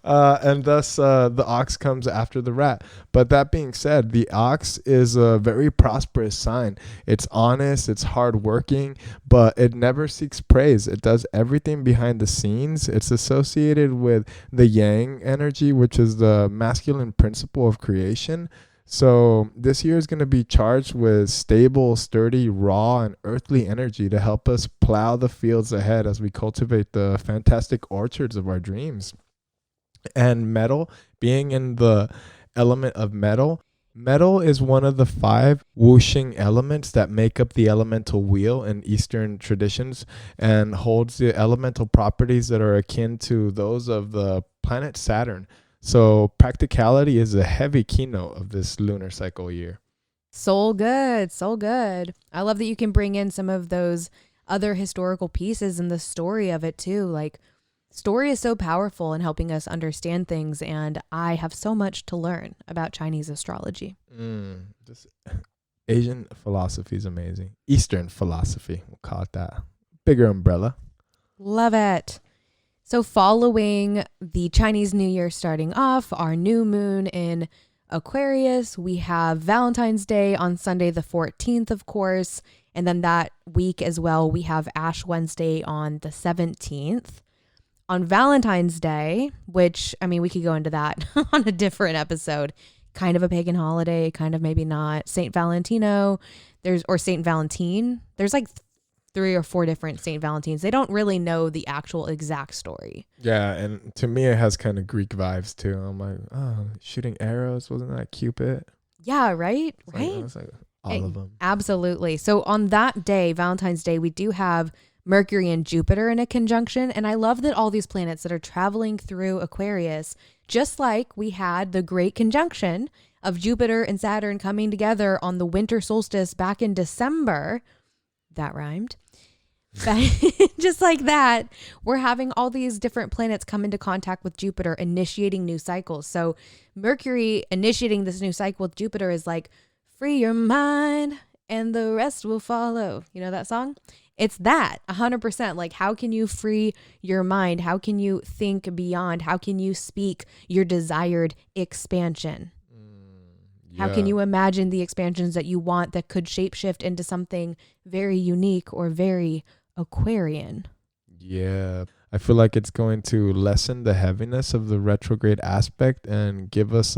[SPEAKER 2] And thus, the ox comes after the rat. But that being said, the ox is a very prosperous sign. It's honest, it's hardworking, but it never seeks praise. It does everything behind the scenes. It's associated with the yang energy, which is the masculine principle of creation. So this year is going to be charged with stable, sturdy, raw, and earthly energy to help us plow the fields ahead as we cultivate the fantastic orchards of our dreams. And metal, being in the element of metal, metal is one of the 5 whooshing elements that make up the elemental wheel in Eastern traditions and holds the elemental properties that are akin to those of the planet Saturn. So practicality is a heavy keynote of this lunar cycle year.
[SPEAKER 1] So good. So good. I love that you can bring in some of those other historical pieces and the story of it too. Like, story is so powerful in helping us understand things. And I have so much to learn about Chinese astrology.
[SPEAKER 2] This Asian philosophy is amazing. Eastern philosophy, we'll call it that. Bigger umbrella.
[SPEAKER 1] Love it. So following the Chinese New Year starting off, our new moon in Aquarius, we have Valentine's Day on Sunday the 14th, of course. And then that week as well, we have Ash Wednesday on the 17th. On Valentine's Day, which, I mean, we could go into that on a different episode. Kind of a pagan holiday, kind of maybe not. Saint Valentino, or Saint Valentine. There's like 3 or 4 different Saint Valentines. They don't really know the actual exact story.
[SPEAKER 2] Yeah, and to me it has kind of Greek vibes too. I'm like, oh, shooting arrows, wasn't that Cupid?
[SPEAKER 1] Yeah, right?
[SPEAKER 2] It's like all of them.
[SPEAKER 1] Absolutely. So on that day, Valentine's Day, we do have Mercury and Jupiter in a conjunction. And I love that all these planets that are traveling through Aquarius, just like we had the great conjunction of Jupiter and Saturn coming together on the winter solstice back in December. That rhymed. Just like that, we're having all these different planets come into contact with Jupiter, initiating new cycles. So Mercury initiating this new cycle with Jupiter is like, free your mind and the rest will follow. You know that song? It's that 100%. Like, how can you free your mind? How can you think beyond? How can you speak your desired expansion? How can you imagine the expansions that you want that could shapeshift into something very unique or very Aquarian?
[SPEAKER 2] Yeah, I feel like it's going to lessen the heaviness of the retrograde aspect and give us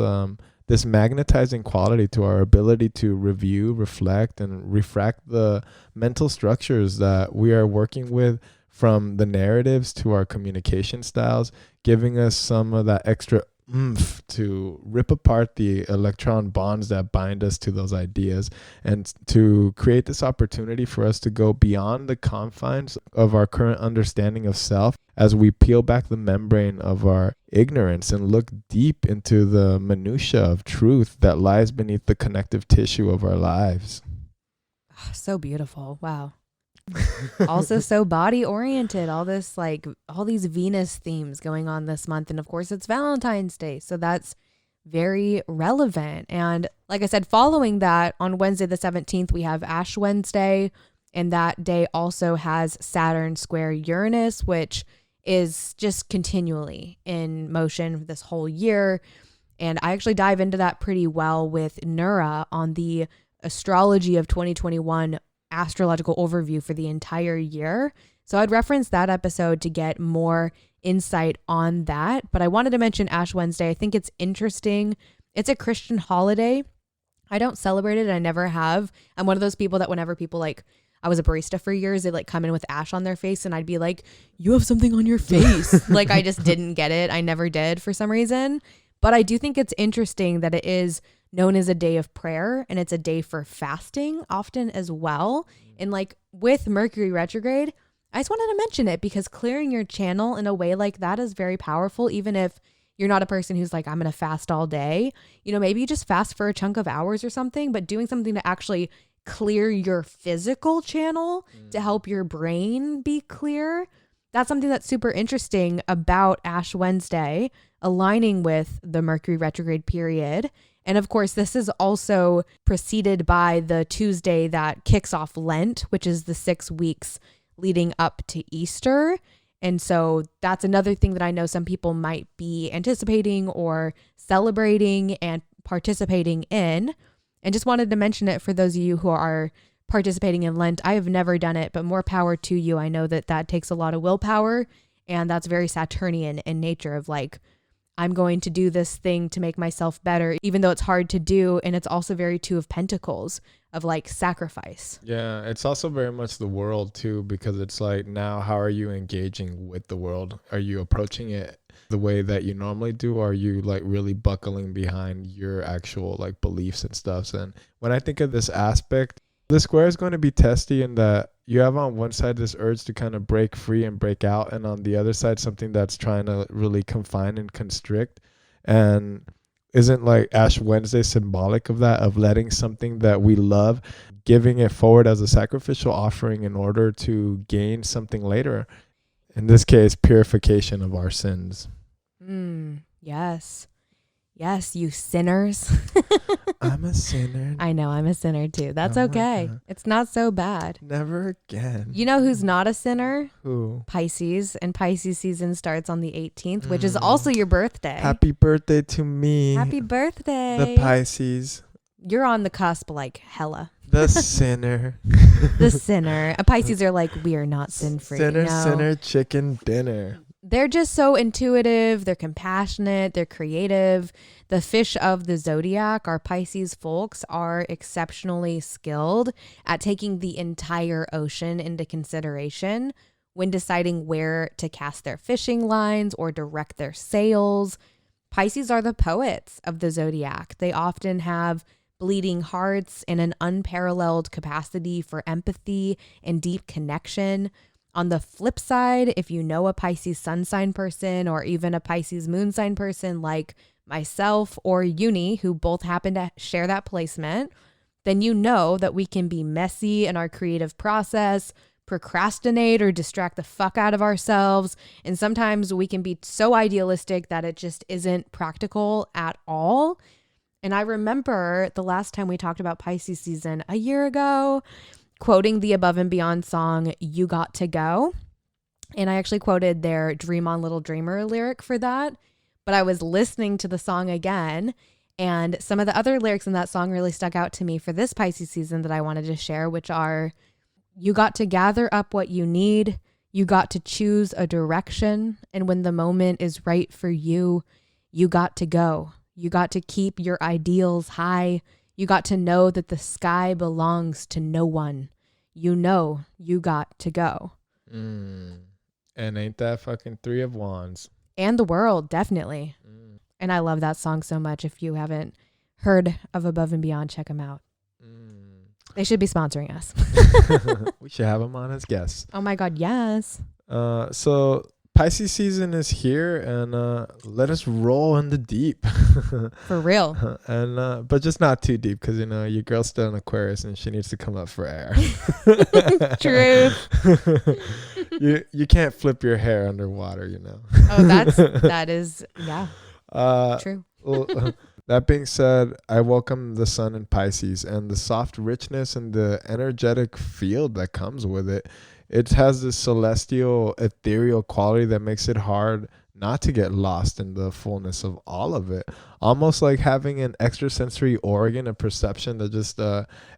[SPEAKER 2] this magnetizing quality to our ability to review, reflect, and refract the mental structures that we are working with, from the narratives to our communication styles, giving us some of that extra oomph to rip apart the electron bonds that bind us to those ideas, and to create this opportunity for us to go beyond the confines of our current understanding of self as we peel back the membrane of our ignorance and look deep into the minutia of truth that lies beneath the connective tissue of our lives.
[SPEAKER 1] So beautiful. Wow. Also so body oriented, all these Venus themes going on this month. And of course it's Valentine's Day. So that's very relevant. And like I said, following that on Wednesday, the 17th, we have Ash Wednesday. And that day also has Saturn square Uranus, which is just continually in motion this whole year. And I actually dive into that pretty well with Nura on the astrology of 2021 astrological overview for the entire year. So I'd reference that episode to get more insight on that. But I wanted to mention Ash Wednesday. I think it's interesting. It's a Christian holiday. I don't celebrate it. I never have. I'm one of those people that whenever people I was a barista for years, they'd come in with ash on their face and I'd be like, you have something on your face. I just didn't get it. I never did for some reason. But I do think it's interesting that it is known as a day of prayer, and it's a day for fasting often as well. And like with Mercury retrograde, I just wanted to mention it because clearing your channel in a way like that is very powerful. Even if you're not a person who's like, I'm going to fast all day, you know, maybe you just fast for a chunk of hours or something, but doing something to actually clear your physical channel to help your brain be clear. That's something that's super interesting about Ash Wednesday, aligning with the Mercury retrograde period. And of course, this is also preceded by the Tuesday that kicks off Lent, which is the 6 weeks leading up to Easter. And so that's another thing that I know some people might be anticipating or celebrating and participating in. And just wanted to mention it for those of you who are participating in Lent. I have never done it, but more power to you. I know that that takes a lot of willpower, and that's very Saturnian in nature of like, I'm going to do this thing to make myself better, even though it's hard to do. And it's also very Two of Pentacles of like sacrifice.
[SPEAKER 2] Yeah, it's also very much the world too, because it's like, now how are you engaging with the world? Are you approaching it the way that you normally do? Or are you like really buckling behind your actual like beliefs and stuff? And when I think of this aspect, the square is going to be testy in that you have on one side this urge to kind of break free and break out, and on the other side something that's trying to really confine and constrict. And isn't like Ash Wednesday symbolic of that, of letting something that we love, giving it forward as a sacrificial offering in order to gain something later? In this case, purification of our sins.
[SPEAKER 1] Yes. Yes, you sinners.
[SPEAKER 2] I'm a sinner.
[SPEAKER 1] I know, I'm a sinner too. That's okay. It's not so bad.
[SPEAKER 2] Never again.
[SPEAKER 1] You know who's not a sinner?
[SPEAKER 2] Who?
[SPEAKER 1] Pisces. And Pisces season starts on the 18th, which is also your birthday.
[SPEAKER 2] Happy birthday to me.
[SPEAKER 1] Happy birthday.
[SPEAKER 2] The Pisces.
[SPEAKER 1] You're on the cusp like hella.
[SPEAKER 2] The sinner.
[SPEAKER 1] The sinner. Pisces are like, we are not sin-free.
[SPEAKER 2] Sinner, chicken dinner.
[SPEAKER 1] They're just so intuitive. They're compassionate. They're creative. The fish of the zodiac, our Pisces folks, are exceptionally skilled at taking the entire ocean into consideration when deciding where to cast their fishing lines or direct their sails. Pisces are the poets of the zodiac. They often have bleeding hearts and an unparalleled capacity for empathy and deep connection. On the flip side, if you know a Pisces sun sign person or even a Pisces moon sign person like myself or Yunii, who both happen to share that placement, then you know that we can be messy in our creative process, procrastinate or distract the fuck out of ourselves. And sometimes we can be so idealistic that it just isn't practical at all. And I remember the last time we talked about Pisces season a year ago, quoting the Above and Beyond song, You Got to Go. And I actually quoted their Dream On Little Dreamer lyric for that. But I was listening to the song again, and some of the other lyrics in that song really stuck out to me for this Pisces season that I wanted to share, which are, you got to gather up what you need. You got to choose a direction. And when the moment is right for you, you got to go. You got to keep your ideals high. You got to know that the sky belongs to no one. You know you got to go.
[SPEAKER 2] And ain't that fucking Three of Wands?
[SPEAKER 1] And the world, definitely. And I love that song so much. If you haven't heard of Above and Beyond, check them out. They should be sponsoring us.
[SPEAKER 2] We should have them on as guests.
[SPEAKER 1] Oh my God, yes.
[SPEAKER 2] So Pisces season is here, and let us roll in the deep.
[SPEAKER 1] For real.
[SPEAKER 2] And but just not too deep, because you know your girl's still in Aquarius and she needs to come up for air.
[SPEAKER 1] True.
[SPEAKER 2] You can't flip your hair underwater, you know.
[SPEAKER 1] Oh, that is true.
[SPEAKER 2] Well, that being said, I welcome the sun in Pisces and the soft richness and the energetic field that comes with it. It has this celestial, ethereal quality that makes it hard not to get lost in the fullness of all of it. Almost like having an extrasensory organ of perception that just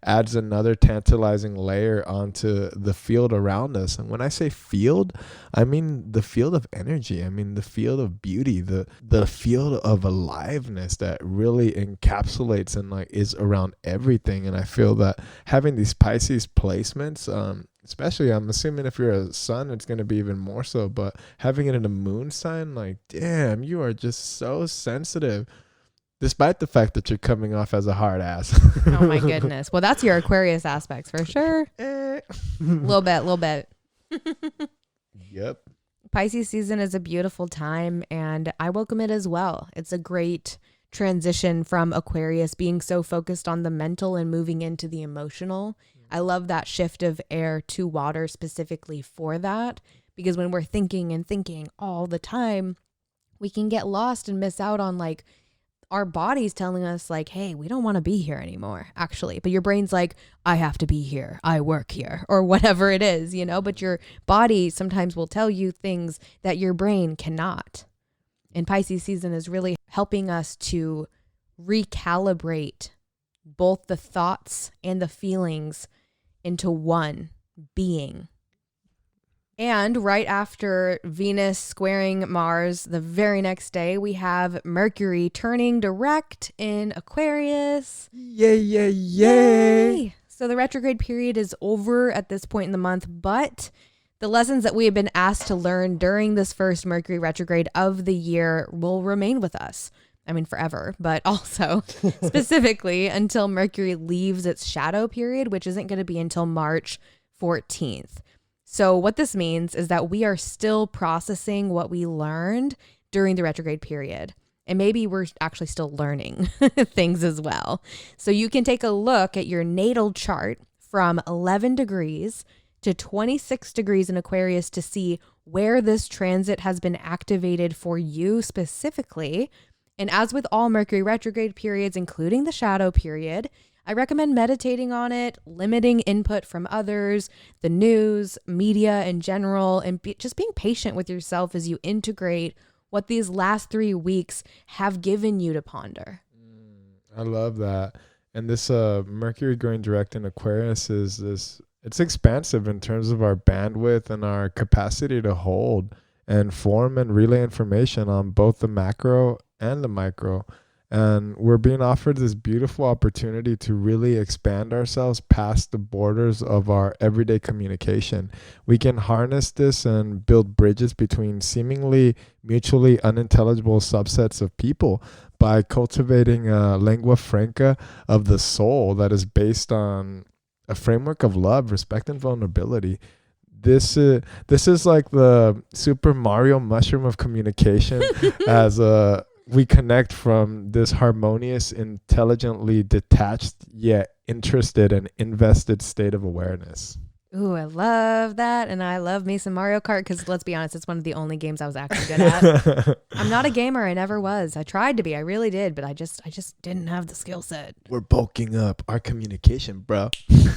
[SPEAKER 2] adds another tantalizing layer onto the field around us. And when I say field, I mean the field of energy. I mean the field of beauty, the field of aliveness that really encapsulates and like is around everything. And I feel that having these Pisces placements, especially I'm assuming if you're a sun, it's going to be even more so, but having it in a moon sign, like, damn, you are just so sensitive. despite the fact that you're coming off as a hard ass.
[SPEAKER 1] Oh my goodness. Well, that's your Aquarius aspects for sure. Little bit.
[SPEAKER 2] Yep.
[SPEAKER 1] Pisces season is a beautiful time, and I welcome it as well. It's a great transition from Aquarius being so focused on the mental and moving into the emotional. I love that shift of air to water specifically for that, because when we're thinking and thinking all the time, we can get lost and miss out on like our body's telling us like, hey, we don't want to be here anymore, actually. But your brain's like, I have to be here. I work here, or whatever it is, you know, but your body sometimes will tell you things that your brain cannot. And Pisces season is really helping us to recalibrate both the thoughts and the feelings into one being. And right after Venus squaring Mars, the very next day, we have Mercury turning direct in Aquarius.
[SPEAKER 2] Yay.
[SPEAKER 1] So the retrograde period is over at this point in the month, but the lessons that we have been asked to learn during this first Mercury retrograde of the year will remain with us. I mean, forever, but also specifically until Mercury leaves its shadow period, which isn't going to be until March 14th. So what this means is that we are still processing what we learned during the retrograde period. And maybe we're actually still learning things as well. So you can take a look at your natal chart from 11 degrees to 26 degrees in Aquarius to see where this transit has been activated for you specifically. And as with all Mercury retrograde periods, including the shadow period, I recommend meditating on it, limiting input from others, the news, media in general, and just being patient with yourself as you integrate what these last 3 weeks have given you to ponder.
[SPEAKER 2] I love that. And this Mercury going direct in Aquarius it's expansive in terms of our bandwidth and our capacity to hold and form and relay information on both the macro and the micro. And we're being offered this beautiful opportunity to really expand ourselves past the borders of our everyday communication. We can harness this and build bridges between seemingly mutually unintelligible subsets of people by cultivating a lingua franca of the soul that is based on a framework of love, respect, and vulnerability. This is like the Super Mario mushroom of communication as we connect from this harmonious, intelligently detached, yet interested and invested state of awareness.
[SPEAKER 1] Ooh, I love that. And I love me some Mario Kart because let's be honest, it's one of the only games I was actually good at. I'm not a gamer. I never was. I tried to be. I really did. But I just didn't have the skill set.
[SPEAKER 2] We're bulking up our communication, bro.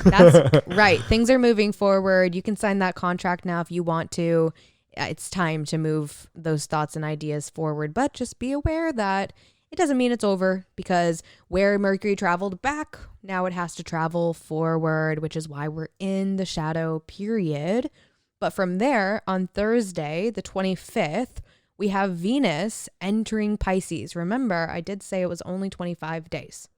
[SPEAKER 1] That's right. Things are moving forward. You can sign that contract now if you want to. It's time to move those thoughts and ideas forward. But just be aware that it doesn't mean it's over, because where Mercury traveled back, now it has to travel forward, which is why we're in the shadow period. But from there, on Thursday, the 25th, we have Venus entering Pisces. Remember, I did say it was only 25 days.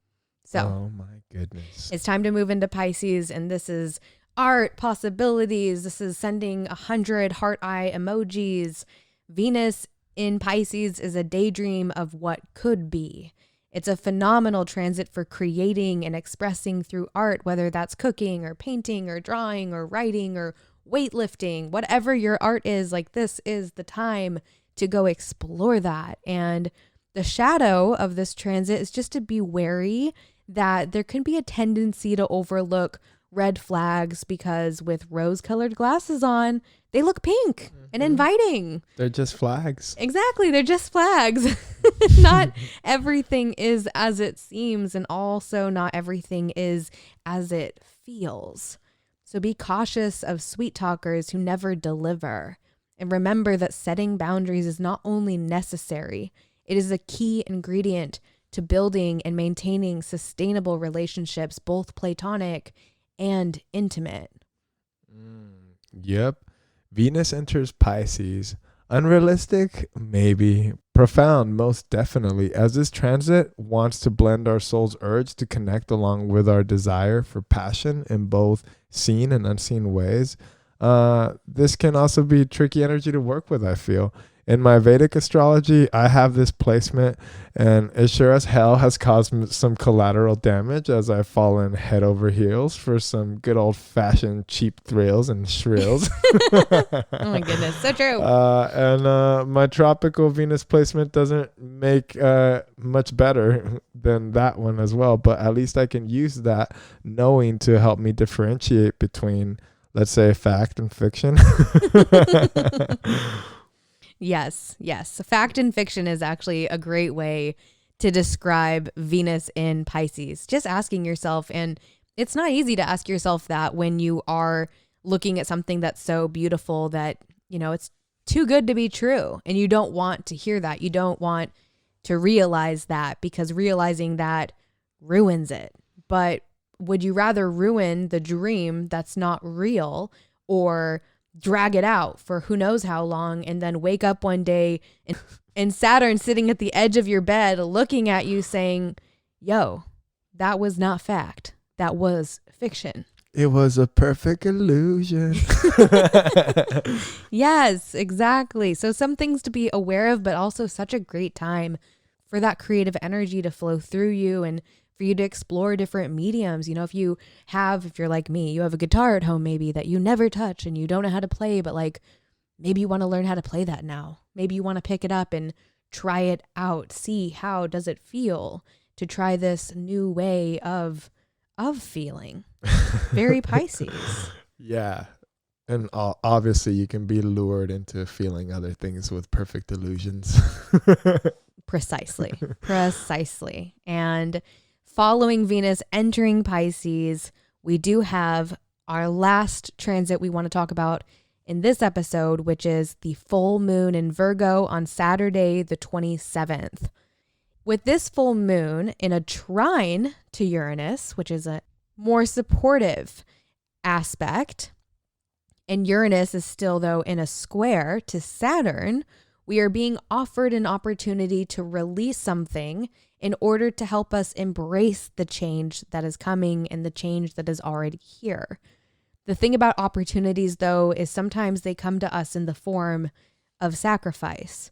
[SPEAKER 1] So,
[SPEAKER 2] oh my goodness.
[SPEAKER 1] It's time to move into Pisces, and this is art, possibilities. This is sending 100 heart eye emojis. Venus in Pisces is a daydream of what could be. It's a phenomenal transit for creating and expressing through art, whether that's cooking or painting or drawing or writing or weightlifting, whatever your art is. Like, this is the time to go explore that. And the shadow of this transit is just to be wary that there can be a tendency to overlook red flags, because with rose-colored glasses on, they look pink and inviting.
[SPEAKER 2] They're just flags.
[SPEAKER 1] Exactly. They're just flags. Not everything is as it seems, and also not everything is as it feels. So be cautious of sweet talkers who never deliver. And remember that setting boundaries is not only necessary, it is a key ingredient to building and maintaining sustainable relationships, both platonic and intimate.
[SPEAKER 2] Yep. Venus enters Pisces. Unrealistic? Maybe. Profound? Most definitely. As this transit wants to blend our soul's urge to connect along with our desire for passion in both seen and unseen ways. This can also be tricky energy to work with, I feel. In my Vedic astrology, I have this placement, and it sure as hell has caused some collateral damage as I've fallen head over heels for some good old-fashioned cheap thrills and shrills.
[SPEAKER 1] Oh my goodness, so true.
[SPEAKER 2] And my tropical Venus placement doesn't make much better than that one as well, but at least I can use that knowing to help me differentiate between, let's say, fact and fiction.
[SPEAKER 1] Yes. Fact and fiction is actually a great way to describe Venus in Pisces. Just asking yourself, and it's not easy to ask yourself that when you are looking at something that's so beautiful that, you know, it's too good to be true. And you don't want to hear that. You don't want to realize that, because realizing that ruins it. But would you rather ruin the dream that's not real, or drag it out for who knows how long, and then wake up one day and Saturn sitting at the edge of your bed looking at you saying, yo, that was not fact. That was fiction.
[SPEAKER 2] It was a perfect illusion.
[SPEAKER 1] Yes, exactly. So some things to be aware of, but also such a great time for that creative energy to flow through you and for you to explore different mediums. You know, if you're like me, you have a guitar at home maybe that you never touch and you don't know how to play, but like maybe you want to learn how to play that now. Maybe you want to pick it up and try it out. See how does it feel to try this new way of feeling. Very Pisces.
[SPEAKER 2] Yeah. And obviously you can be lured into feeling other things with perfect illusions.
[SPEAKER 1] Precisely. And following Venus entering Pisces, we do have our last transit we want to talk about in this episode, which is the full moon in Virgo on Saturday, the 27th. With this full moon in a trine to Uranus, which is a more supportive aspect, and Uranus is still, though, in a square to Saturn, we are being offered an opportunity to release something in order to help us embrace the change that is coming and the change that is already here. The thing about opportunities, though, is sometimes they come to us in the form of sacrifice.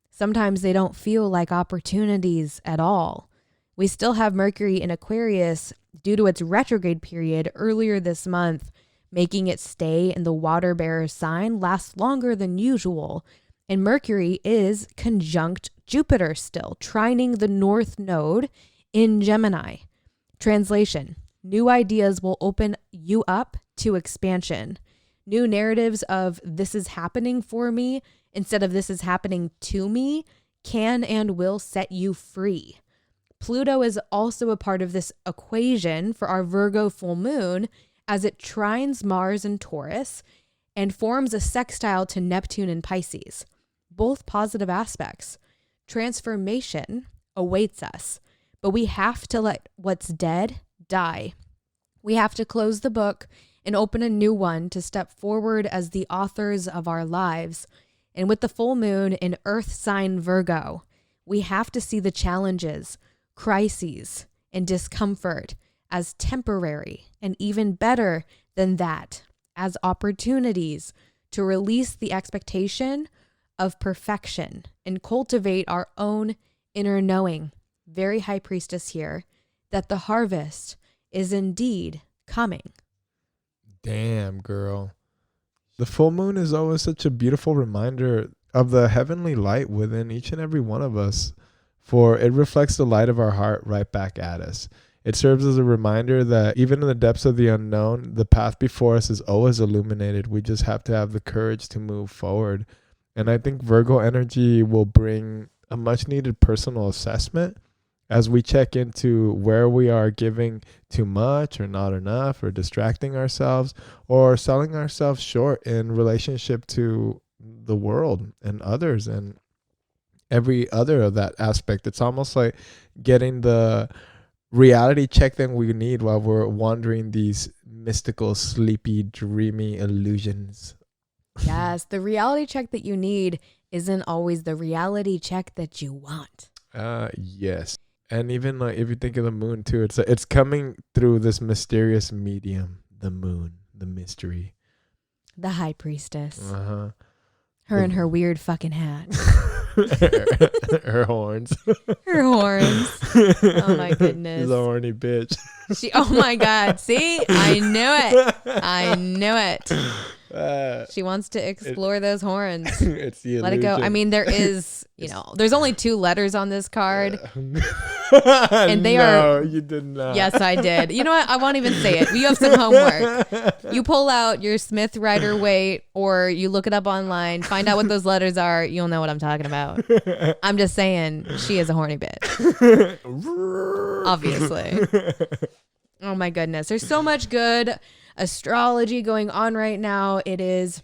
[SPEAKER 1] Sometimes they don't feel like opportunities at all. We still have Mercury in Aquarius due to its retrograde period earlier this month, making it stay in the water bearer sign last longer than usual. And Mercury is conjunct Jupiter still, trining the North Node in Gemini. Translation: new ideas will open you up to expansion. New narratives of this is happening for me instead of this is happening to me can and will set you free. Pluto is also a part of this equation for our Virgo full moon as it trines Mars in Taurus and forms a sextile to Neptune in Pisces. Both positive aspects. Transformation awaits us, but we have to let what's dead die. We have to close the book and open a new one to step forward as the authors of our lives. And with the full moon in Earth sign Virgo, we have to see the challenges, crises, and discomfort as temporary, and even better than that, as opportunities to release the expectation of perfection and cultivate our own inner knowing. Very High Priestess here, that the harvest is indeed coming.
[SPEAKER 2] Damn, girl. The full moon is always such a beautiful reminder of the heavenly light within each and every one of us, for it reflects the light of our heart right back at us. It serves as a reminder that even in the depths of the unknown, the path before us is always illuminated. We just have to have the courage to move forward. And I think Virgo energy will bring a much needed personal assessment as we check into where we are giving too much or not enough, or distracting ourselves, or selling ourselves short in relationship to the world and others and every other of that aspect. It's almost like getting the reality check that we need while we're wandering these mystical, sleepy, dreamy illusions.
[SPEAKER 1] Yes, the reality check that you need isn't always the reality check that you want.
[SPEAKER 2] Yes. And even like if you think of the moon too, it's coming through this mysterious medium, the moon, the mystery.
[SPEAKER 1] The High Priestess. Her and her weird fucking hat.
[SPEAKER 2] Her horns.
[SPEAKER 1] Her horns. Oh my goodness.
[SPEAKER 2] She's a horny bitch.
[SPEAKER 1] Oh my God. See? I knew it. She wants to explore those horns.
[SPEAKER 2] It's the illusion.
[SPEAKER 1] Let it go. I mean, there is, there's only 2 letters on this card.
[SPEAKER 2] And they are. No, you did not.
[SPEAKER 1] Yes, I did. You know what? I won't even say it. You have some homework. You pull out your Smith Rider-Waite, or you look it up online, find out what those letters are. You'll know what I'm talking about. I'm just saying, she is a horny bitch. Obviously. Oh my goodness. There's so much good astrology going on right now. It is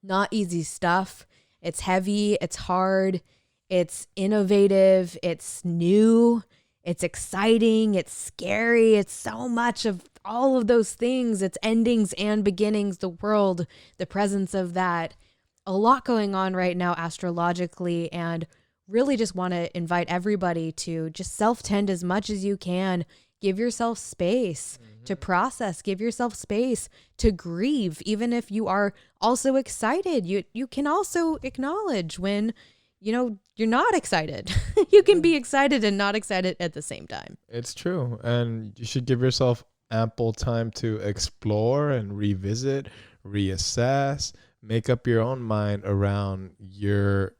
[SPEAKER 1] not easy stuff. It's heavy. It's hard. It's innovative. It's new. It's exciting. It's scary. It's so much of all of those things. It's endings and beginnings, the world, the presence of that. A lot going on right now astrologically, and really just want to invite everybody to just self-tend as much as you can. Give yourself space to process. Give yourself space to grieve, even if you are also excited. You can also acknowledge when you're not excited. You can be excited and not excited at the same time.
[SPEAKER 2] It's true. And you should give yourself ample time to explore and revisit, reassess, make up your own mind around your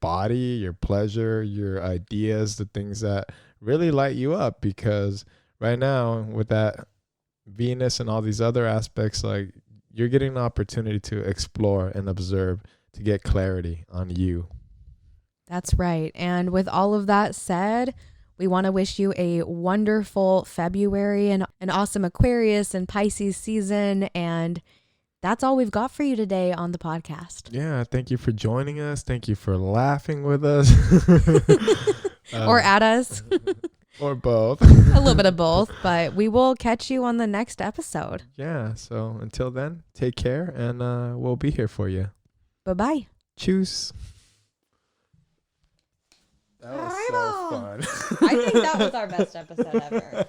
[SPEAKER 2] body, your pleasure, your ideas, the things that really light you up. Because right now, with that Venus and all these other aspects, like, you're getting the opportunity to explore and observe, to get clarity on you.
[SPEAKER 1] That's right. And with all of that said, we want to wish you a wonderful February and an awesome Aquarius and Pisces season. And that's all we've got for you today on the podcast.
[SPEAKER 2] Yeah. Thank you for joining us. Thank you for laughing with us.
[SPEAKER 1] Or at us.
[SPEAKER 2] Or both.
[SPEAKER 1] A little bit of both. But we will catch you on the next episode.
[SPEAKER 2] Yeah. So until then, take care, and we'll be here for you.
[SPEAKER 1] Bye-bye.
[SPEAKER 2] Tschüss. That was so fun.
[SPEAKER 1] I think that was our best episode ever.